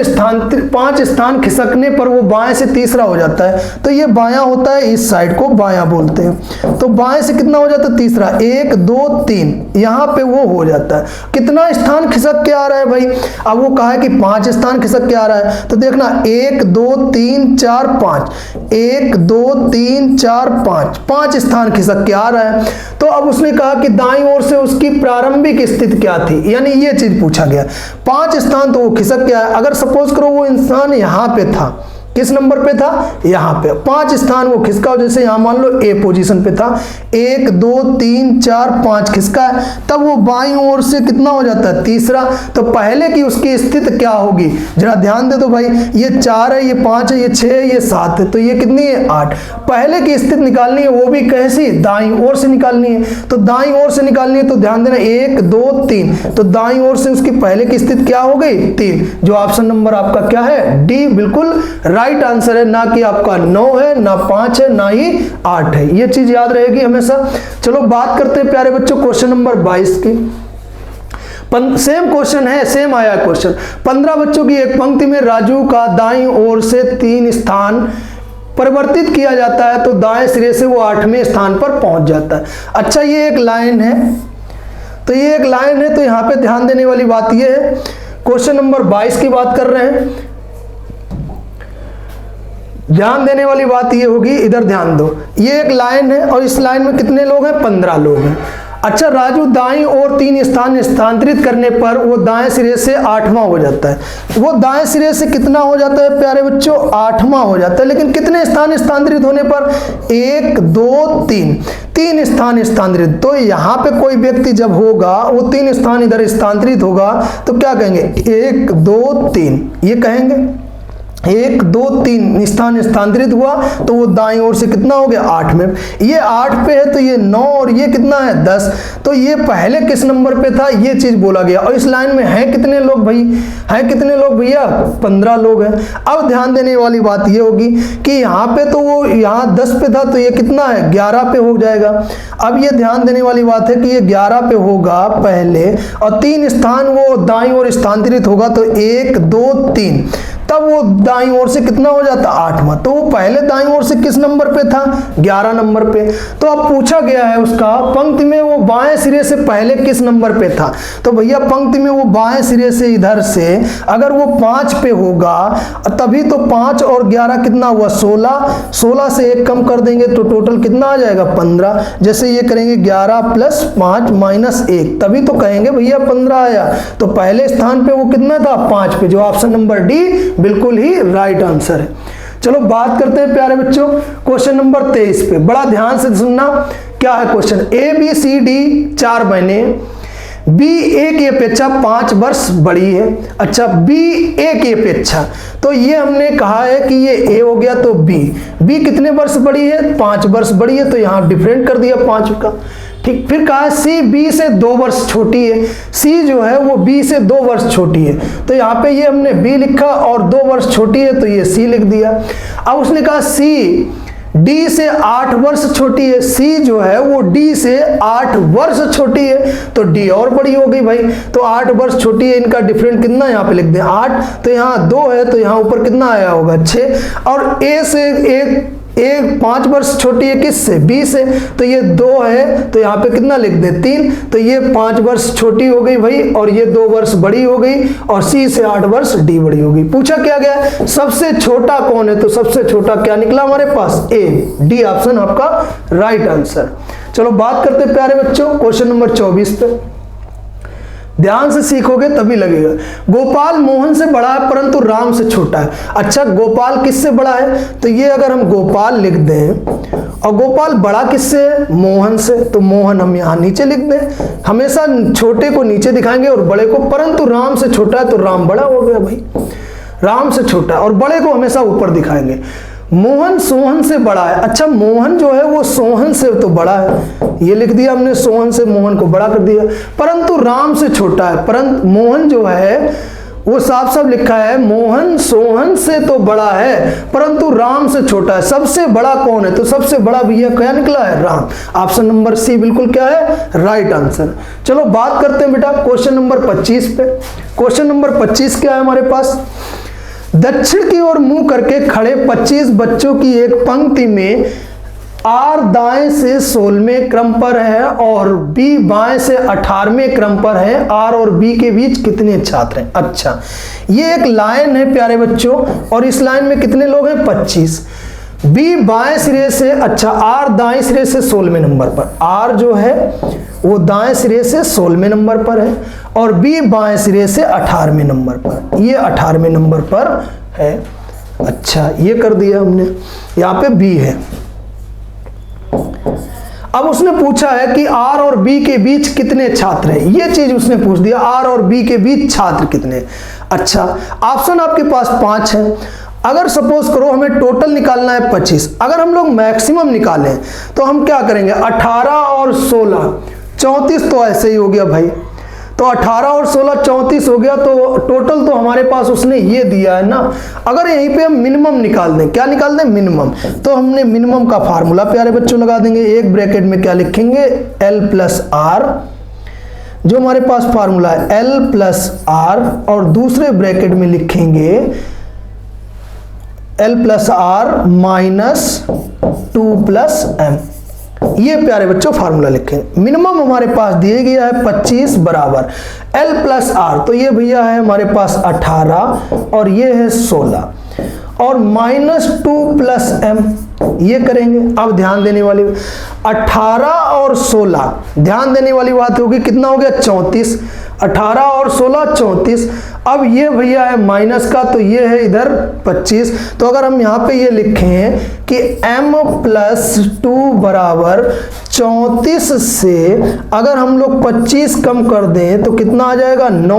[SPEAKER 1] 5 स्थान खिसकने पर वो बाएं से तीसरा हो जाता है। तो ये बायां होता है, इस साइड को बायां बोलते हैं। तो बाएं से कितना हो जाता है, तीसरा, 1 2 3, यहां पे वो हो जाता है। कितना स्थान खिसक के आ रहा है भाई, अब वो कहा है कि 5 स्थान खिसक के आ रहा है तो देखना 1 2 3 4 5, 1 2 3 4 5, 5 स्थान खिसक के आ रहा है। तो अब उसने कहा कि दाईं ओर से उसकी प्रारंभिक स्थिति क्या थी, यानी ये चीज पूछा गया। 5 स्थान तो वो खिसक गया है। अगर सपोज करो वो इंसान यहां पे था, किस नंबर पे था, यहां पे, 5 स्थान वो खिसका, जैसे यहां मान लो ए पोजीशन पे था, 1 2 3 4 5 खिसका है, तब वो बाईं ओर से कितना हो जाता है, तीसरा। तो पहले की उसकी स्थिति क्या होगी, जरा ध्यान दे दो भाई, ये 4 है, ये 5 है, ये 6 है, ये 7 है, तो ये कितनी है, 8। पहले की स्थिति निकालनी है, वो भी कैसी, दाईं ओर से निकालनी है। तो दाईं ओर से निकालनी है तो ध्यान देना 1 2 3, तो दाईं ओर से उसकी पहले की स्थिति क्या हो गई, 3, जो ऑप्शन नंबर आपका क्या है, डी बिल्कुल राइट आंसर है। ना कि आपका 9 है, ना 5 है, ना ही 8 है, ये चीज याद रहेगी हमेशा। चलो बात करते हैं प्यारे बच्चों क्वेश्चन नंबर 22 की। सेम क्वेश्चन है, सेम आया क्वेश्चन। 15 बच्चों की एक पंक्ति में राजू का दाईं ओर से 3 स्थान परिवर्तित किया जाता है तो दाएं सिरे से वो 8वें स्थान पर पहुंच जाता है। अच्छा, ये एक लाइन है, तो ये एक लाइन है, तो यहां पे ध्यान देने वाली बात ये है, क्वेश्चन नंबर 22 की बात कर रहे हैं। ध्यान देने वाली बात ये होगी, इधर ध्यान दो, ये एक लाइन है और इस लाइन में कितने लोग हैं, 15 लोग हैं। अच्छा, राजू दाईं ओर 3 स्थान स्थानांतरित करने पर वो दाएं सिरे से 8वां हो जाता है। वो दाएं सिरे से कितना हो जाता है प्यारे बच्चों, 8वां हो जाता है। लेकिन कितने स्थान स्थानांतरित होने पर, 1 2 3 स्थान स्थानांतरित। तो यहाँ पे कोई व्यक्ति जब होगा वो 3 स्थान इधर स्थानांतरित होगा तो क्या कहेंगे, 1 2 3, ये कहेंगे। 1 2 3 स्थान स्थानांतरित हुआ तो वो दाईं ओर से कितना हो गया, 8 में। ये 8 पे है तो ये 9 और ये कितना है, 10। तो ये पहले किस नंबर पे था, ये चीज बोला गया। और इस लाइन में है कितने लोग भाई, है कितने लोग भैया, 15 लोग हैं। अब ध्यान देने वाली बात ये होगी कि यहाँ पे तो वो यहाँ 10 पे था तो ये कितना है, 11 पे हो जाएगा। अब ये ध्यान देने वाली बात है कि ये 11 पे होगा पहले और 3 स्थान वो दाईं ओर स्थानांतरित होगा तो 1 2 3, तब वो दाईं ओर से कितना हो जाता, 8वां। तो वो पहले दाईं ओर से किस नंबर पे था, 11 नंबर पे। तो अब पूछा गया है उसका पंक्ति में वो बाएं सिरे से पहले किस नंबर पे था। तो भैया पंक्ति में वो बाएं सिरे से इधर से अगर वो 5 पे होगा तभी तो 5 और 11 कितना हुआ, 16 से 1 कम कर देंगे तो टोटल कितना आ जाएगा, 15। जैसे ये करेंगे 11 + 5 - 1, तभी तो कहेंगे भैया 15 आया। तो पहले स्थान पे वो कितना था, 5 पे, जो ऑप्शन नंबर डी बिल्कुल ही राइट आंसर है। चलो बात करते हैं प्यारे बच्चों क्वेश्चन नंबर 23 पे, बड़ा ध्यान से सुनना। क्या है क्वेश्चन, ABCD 4 बहनें, B A की अपेक्षा 5 वर्ष बड़ी है। अच्छा, B A की अपेक्षा, तो ये हमने कहा है कि ये A हो गया तो B कितने वर्ष बड़ी है, 5 वर्ष बड़ी है, तो यहाँ डिफरेंट कर दिया 5 का। ठीक। फिर कहा सी बी से 2 वर्ष छोटी है, सी जो है वो बी से 2 वर्ष छोटी है, तो यहाँ पे ये हमने बी लिखा और 2 वर्ष छोटी है तो ये सी लिख दिया। अब उसने कहा सी डी से 8 वर्ष छोटी है, सी जो है वो डी से 8 वर्ष छोटी है, तो डी और बड़ी हो गई भाई, तो 8 वर्ष छोटी है, इनका डिफरेंट कितना यहाँ पे लिख दें 8, तो यहाँ 2 है तो यहाँ ऊपर कितना आया होगा 6, और ए से एक 5 वर्ष छोटी है किससे, बी से, तो ये 2 है तो यहाँ पे कितना लिख दे 3, तो ये 5 वर्ष छोटी हो गई भाई और ये 2 वर्ष बड़ी हो गई, और सी से 8 वर्ष डी बड़ी हो गई। पूछा क्या गया सबसे छोटा कौन है, तो सबसे छोटा क्या निकला हमारे पास ए, डी ऑप्शन आपका राइट आंसर। चलो बात करते प्यारे बच्चों क्वेश्चन नंबर 24 पे, ध्यान से सीखोगे तभी लगेगा। गोपाल मोहन से बड़ा है परंतु राम से छोटा है। अच्छा गोपाल किससे बड़ा है, तो ये अगर हम गोपाल लिख दें और गोपाल बड़ा किससे है, मोहन से, तो मोहन हम यहाँ नीचे लिख दें, हमेशा छोटे को नीचे दिखाएंगे और बड़े को, परंतु राम से छोटा है तो राम बड़ा हो गया भाई, राम से छोटा, और बड़े को हमेशा ऊपर दिखाएंगे। मोहन सोहन से बड़ा है, अच्छा मोहन जो है वो सोहन से तो बड़ा है, ये लिख दिया हमने, सोहन से मोहन को बड़ा कर दिया, परंतु राम से छोटा है, परंतु मोहन जो है वो साफ साफ लिखा है मोहन सोहन से तो बड़ा है परंतु राम से छोटा है। सबसे बड़ा कौन है, तो सबसे बड़ा भैया क्या निकला है राम, ऑप्शन नंबर सी बिल्कुल क्या है राइट आंसर। चलो बात करते हैं बेटा क्वेश्चन नंबर 25 पे। क्वेश्चन नंबर 25 क्या है हमारे पास, दक्षिण की ओर मुंह करके खड़े 25 बच्चों की एक पंक्ति में आर दाएं से 16वें क्रम पर है और बी बाएं से 18वें क्रम पर है, आर और बी के बीच कितने छात्र हैं। अच्छा ये एक लाइन है प्यारे बच्चों और इस लाइन में कितने लोग हैं 25, बी बाएं सिरे से, अच्छा आर दाएं सिरे से 16वें नंबर पर, आर जो है वो दाएं सिरे से 16वें नंबर पर है और बी बाएं सिरे से 18वें नंबर पर, ये 18वें नंबर पर है। अच्छा ये कर दिया हमने, यहाँ पे बी है। अब उसने पूछा है कि आर और बी के बीच कितने छात्र हैं, ये चीज उसने पूछ दिया, आर और बी के बीच छात्र कितने। अच्छा ऑप्शन आपके पास 5 है, अगर सपोज करो हमें टोटल निकालना है 25, अगर हम लोग मैक्सिमम निकालें तो हम क्या करेंगे 18 और 16 34, तो ऐसे ही हो गया भाई, तो 18 और 16 34 हो गया, तो टोटल तो हमारे पास उसने ये दिया है ना। अगर यहीं पे हम मिनिमम निकाल दें, क्या निकाल दें मिनिमम, तो हमने मिनिमम का फार्मूला प्यारे बच्चों लगा देंगे, एक ब्रैकेट में क्या लिखेंगे L प्लस आर, जो हमारे पास फार्मूला है L प्लस आर, और दूसरे ब्रैकेट में लिखेंगे L plus R minus 2 plus m, ये प्यारे बच्चों फार्मूला लिखें। मिनिमम हमारे पास दिए गया है 25 बराबर L प्लस आर, तो ये भैया है हमारे पास 18 और ये है 16 और माइनस 2 प्लस m, ये करेंगे। अब ध्यान देने वाली 18 और 16, ध्यान देने वाली बात होगी, कितना हो गया 34, 18 और 16 34। अब ये भैया है माइनस का, तो ये है इधर 25, तो अगर हम यहाँ पे ये लिखें कि m प्लस 2 बराबर 34 से अगर हम लोग 25 कम कर दें तो कितना आ जाएगा 9,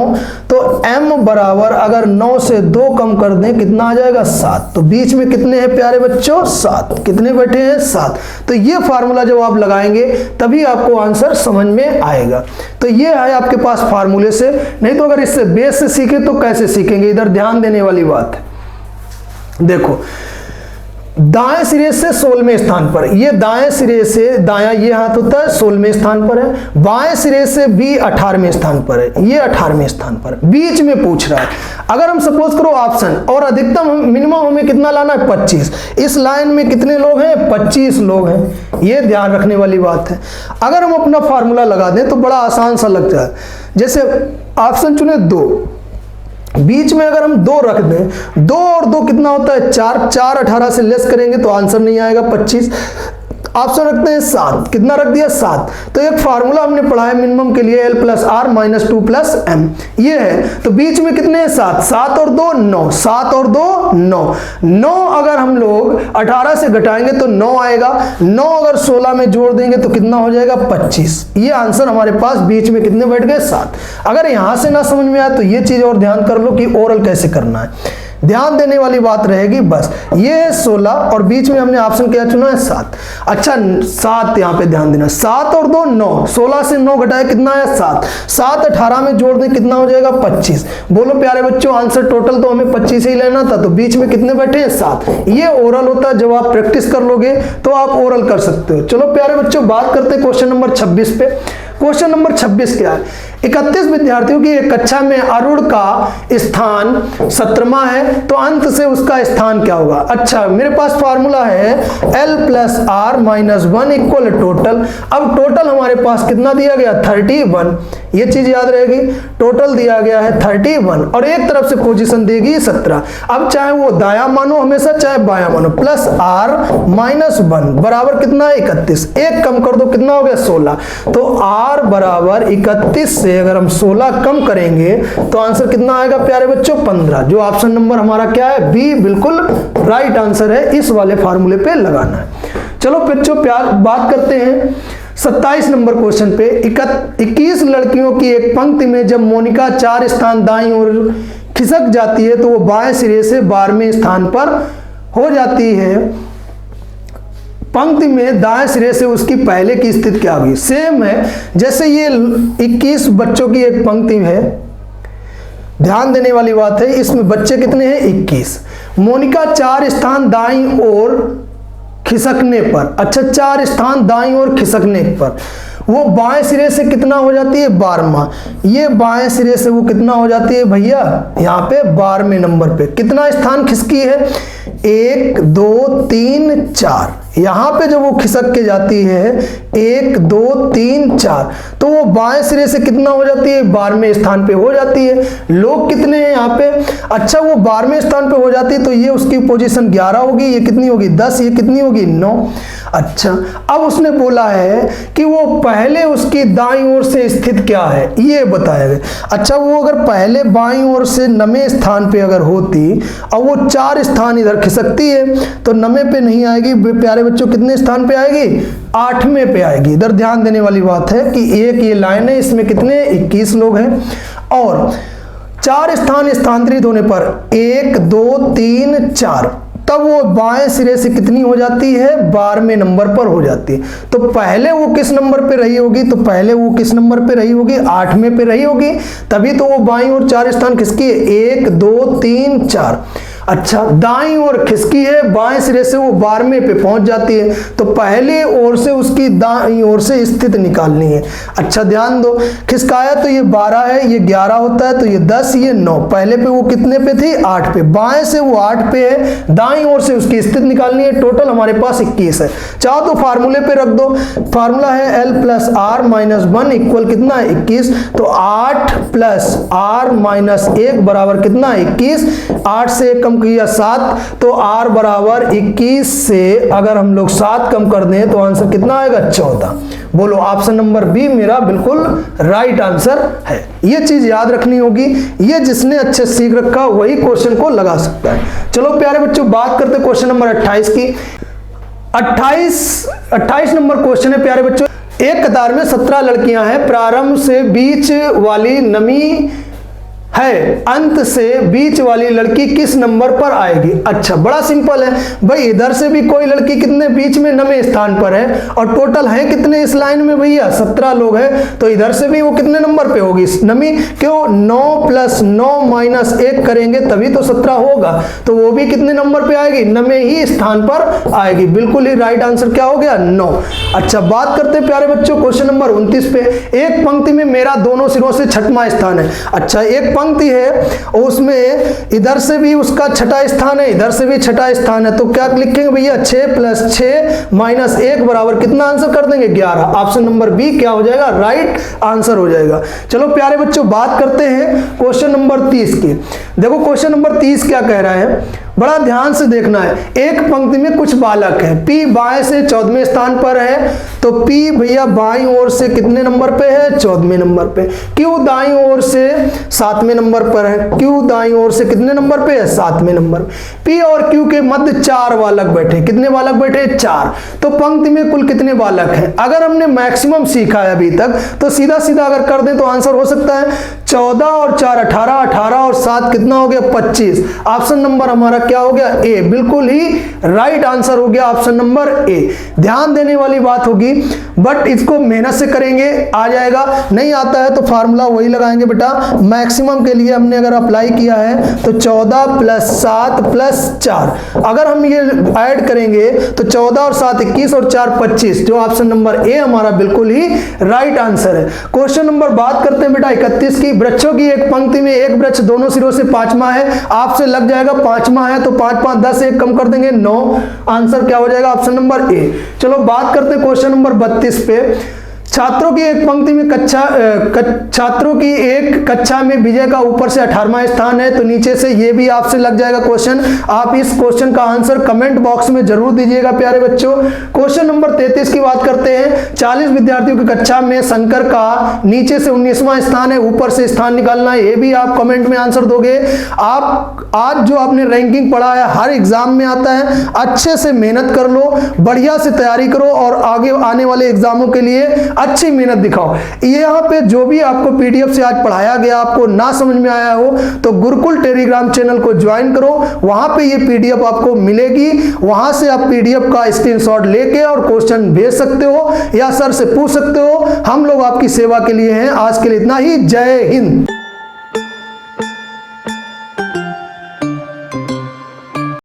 [SPEAKER 1] तो m बराबर अगर 9 से 2 कम कर दें कितना आ जाएगा 7, तो बीच में कितने हैं प्यारे बच्चों 7, कितने बैठे हैं 7। तो ये फार्मूला जब आप लगाएंगे तभी आपको आंसर समझ में आएगा। तो ये है आपके पास फार्मूले से, नहीं तो अगर इससे बेस से सीखे तो कैसे सीखेंगे, इधर ध्यान देने वाली बात है। देखो दाएं सिरे से 16वें स्थान पर, ये दाएं सिरे से दायां ये हाथ होता है 16वें स्थान पर है, बाएं सिरे से बी 18वें स्थान पर है, ये 18वें स्थान पर, बीच में पूछ रहा है। अगर हम सपोज करो ऑप्शन और अधिकतम मिनिमम हमें कितना लाना है 25, इस लाइन में कितने लोग हैं 25 लोग हैं, ये ध्यान रखने वाली बात है। अगर हम अपना फार्मूला लगा दें तो बड़ा आसान सा लगता है, जैसे ऑप्शन चुने 2, बीच में अगर हम 2 रख दें, 2 और 2 कितना होता है 4, 4 18 से लेस करेंगे तो आंसर नहीं आएगा 25। ऑप्शन रखते हैं 7, कितना रख दिया 7, तो एक फार्मूला हमने पढ़ा है मिनिमम के लिए L plus R minus 2 plus m, ये है। तो बीच में कितने हैं 7, 7 और 2 9, 7 और 2 9, 9 अगर हम लोग 18 से घटाएंगे तो 9 आएगा, 9 अगर 16 में जोड़ देंगे तो कितना हो जाएगा 25। ये आंसर हमारे पास बीच में कितने बैठ गए 7। अगर यहां से ना समझ में आया तो ये चीज और ध्यान कर लो कि ओरल कैसे करना है। ध्यान देने वाली बात रहेगी बस। ये है 16 और बीच में हमने ऑप्शन क्या चुना है 7। अच्छा 7 यहाँ पे ध्यान देना, 7 और 2 9, 16 से 9 घटाए कितना है 7, 7 18 में जोड़ दें कितना हो जाएगा 25। बोलो प्यारे बच्चों आंसर टोटल तो हमें 25 ही लेना था, तो बीच में कितने बैठे हैं 7। ये ओरल होता है, जब आप प्रैक्टिस कर लोगे तो आप ओरल कर सकते हो। चलो प्यारे बच्चों बात करते हैं क्वेश्चन नंबर 26 पे। क्वेश्चन नंबर 26 क्या है, 31 विद्यार्थियों की एक कक्षा में अरुण का स्थान 17वां है, तो अंत से उसका स्थान क्या होगा। अच्छा मेरे पास फार्मूला है L plus R minus 1 equal total. अब टोटल हमारे पास कितना दिया गया 31, ये चीज याद रहेगी, टोटल दिया गया है 31 और एक तरफ से पोजीशन देगी 17। अब चाहे वो दाया मानो हमेशा चाहे बाया मानो, प्लस आर माइनस 1 बराबर कितना है 31, एक कम कर दो कितना हो गया 16। तो आर बराबर 31 से अगर हम 16 कम करेंगे तो आंसर कितना आएगा प्यारे बच्चों 15। जो ऑप्शन नंबर हमारा क्या है बी बिल्कुल राइट आंसर है, इस वाले फार्मूले पे लगाना है। चलो बच्चों प्यार बात करते हैं 27 नंबर क्वेश्चन पे। 21 लड़कियों की एक पंक्ति में जब मोनिका 4 स्थान दाईं ओर खिसक जाती है तो वो बाएं सिरे से 12वें स्थान पर हो जाती है। पंक्ति में दाएं सिरे से उसकी पहले की स्थिति क्या होगी। सेम है जैसे ये 21 बच्चों की एक पंक्ति है, ध्यान देने वाली बात है इसमें बच्चे कितने हैं 21। मोनिका 4 स्थान दाईं ओर खिसकने पर, अच्छा 4 स्थान दाईं ओर खिसकने पर वो बाएं सिरे से कितना हो जाती है 12वां। ये बाएं सिरे से वो कितना हो जाती है भैया यहाँ पे 12वें नंबर पे। कितना स्थान खिसकी है 1 2 3 4, यहाँ पे जब वो खिसक के जाती है 1 2 3 4 तो वो बाएं सिरे से कितना हो जाती है 12वें स्थान पे हो जाती है। लोग कितने हैं यहाँ पे, अच्छा वो 12वें स्थान पे हो जाती है तो ये उसकी पोजीशन 11 होगी, ये कितनी होगी 10, ये कितनी होगी 9। अच्छा अब उसने बोला है कि वो पहले उसकी दाईं ओर से स्थित क्या है ये बताया गया। अच्छा वो अगर पहले बाईं ओर से 9वें स्थान पे अगर होती और वो 4 स्थान इधर खिसकती है तो 9वें पे नहीं आएगी प्यारे बच्चों, कितने स्थान पे आएगी 8वें पे आएगी। इधर ध्यान देने वाली बात है कि एक ये लाइन है इसमें कितने 21 लोग हैं और 4 स्थान स्थानांतरित होने पर 1 2 3 4 तब वो बाएं सिरे से कितनी हो जाती है 12वें नंबर पर हो जाती है। तो पहले वो किस नंबर पे रही होगी, तो पहले वो किस नंबर पे रही होगी 8वें पे रही होगी, तभी तो वो बाईं ओर 4 स्थान खिसकी है 1 2 3 4। अच्छा दाईं ओर खिसकी है बाएं सिरे से वो 12वें पे पहुंच जाती है, तो पहले ओर से उसकी दाईं ओर से स्थिति निकालनी है। अच्छा ध्यान दो खिसकाया तो ये 12 है, ये 11 होता है तो ये 10, ये 9। पहले पे वो कितने पे थी 8 पे, बाएं से वो 8 पे है, दाईं ओर से उसकी स्थिति निकालनी है। टोटल हमारे पास 21 है। चाहो तो फार्मूले पे रख दो, फार्मूला है L plus R minus 1 equal कितना 21, तो 8 प्लस आर माइनस 1 बराबर कितना 21। 8 से कम किया 7 तो r बराबर 21 से अगर हम लोग 7 कम कर दें तो आंसर कितना आएगा 14। बोलो ऑप्शन नंबर बी मेरा बिल्कुल राइट आंसर है। ये चीज याद रखनी होगी, ये जिसने अच्छे सीख रखा वही क्वेश्चन को लगा सकता है। चलो प्यारे बच्चों बात करते क्वेश्चन नंबर 28 की। 28 नंबर क्वेश्चन है प्यारे बच्चों, एक कतार में 17 लड़कियां हैं, प्रारंभ से बीच वाली नमी है, अंत से बीच वाली लड़की किस नंबर पर आएगी। अच्छा बड़ा सिंपल है भाई, इधर से भी कोई लड़की कितने बीच में 9वें स्थान पर है और टोटल है कितने इस लाइन में भैया 17 लोग हैं, तो इधर से भी वो कितने नंबर पे होगी नमी, क्यों 9 प्लस 9 माइनस 1 करेंगे तभी तो 17 होगा, तो वो भी कितने नंबर पे आएगी 9वें ही स्थान पर आएगी। बिल्कुल ही राइट आंसर क्या हो गया 9। अच्छा बात करते हैं प्यारे बच्चों क्वेश्चन नंबर 29 पे। एक पंक्ति में मेरा दोनों सिरों से 6वां स्थान है। अच्छा एक पंक्ति है और उसमें इधर से भी उसका 6वां स्थान है, इधर से भी 6वां स्थान है, तो क्या लिखेंगे भैया 6 प्लस 6 माइनस 1 बराबर कितना आंसर कर देंगे 11। ऑप्शन नंबर बी क्या हो जाएगा राइट आंसर हो जाएगा। चलो प्यारे बच्चों बात करते हैं क्वेश्चन नंबर 30 की। देखो क्वेश्चन नंबर 30 क्या कह रहा है, बड़ा ध्यान से देखना है। एक पंक्ति में कुछ बालक है, P बाएं से 14वें स्थान पर है, तो P भैया बाईं ओर से कितने नंबर पे है? 14वें नंबर पे। Q दाईं ओर से 7वें नंबर पर है, Q दाईं ओर से कितने नंबर पे है? 7वें नंबर। P और Q के मध्य 4 बालक बैठे, कितने बालक बैठे? 4। तो पंक्ति में कुल कितने बालक हैं? अगर हमने मैक्सिमम सीखा है अभी तक, तो सीधा सीधा अगर कर दें तो आंसर हो सकता है 14 और 4 18, 18 और 7 कितना हो गया? 25। ऑप्शन नंबर हमारा क्या हो गया? ए। बिल्कुल ही राइट आंसर हो गया ऑप्शन नंबर ए। ध्यान देने वाली बात होगी, बट इसको मेहनत से करेंगे आ जाएगा, नहीं आता है तो फार्मूला वही लगाएंगे बेटा। मैक्सिमम के लिए हमने अगर अप्लाई किया है तो 14 + 7 + 4, अगर हम ये ऐड करेंगे तो 14 और 7 21 और 4 25, जो ऑप्शन नंबर ए हमारा बिल्कुल ही राइट आंसर है। क्वेश्चन नंबर बात करते हैं बेटा 31 की। वृक्षों की एक पंक्ति में एक वृक्ष दोनों सिरों से 5वां है, आपसे लग जाएगा 5वां है तो 5 5 10, एक कम कर देंगे 9। आंसर क्या हो जाएगा? Option number A. चलो बात करते हैं क्वेश्चन नंबर 32 पे। छात्रों की एक पंक्ति में छात्रों की एक कक्षा में विजय का ऊपर से 18वां स्थान है, तो नीचे से ये भी आपसे लग जाएगा क्वेश्चन। आप इस क्वेश्चन का आंसर कमेंट बॉक्स में जरूर दीजिएगा प्यारे बच्चों। क्वेश्चन नंबर 33 की बात करते हैं। 40 विद्यार्थियों की कक्षा में शंकर का नीचे से 19वां स्थान है, ऊपर से स्थान निकालना है, ये भी आप कमेंट में आंसर दोगे। आप आज जो आपने रैंकिंग पढ़ा है हर एग्जाम में आता है, अच्छे से मेहनत कर लो, बढ़िया से तैयारी करो और आगे आने वाले एग्जामों के लिए अच्छी मेहनत दिखाओ। यहाँ पे जो भी आपको पीडीएफ से आज पढ़ाया गया आपको ना समझ में आया हो तो गुरुकुल टेलीग्राम चैनल को ज्वाइन करो, वहां पे ये पीडीएफ आपको मिलेगी, वहां से आप पीडीएफ का स्क्रीनशॉट लेके और क्वेश्चन भेज सकते हो या सर से पूछ सकते हो। हम लोग आपकी सेवा के लिए हैं। आज के लिए इतना ही। जय हिंद।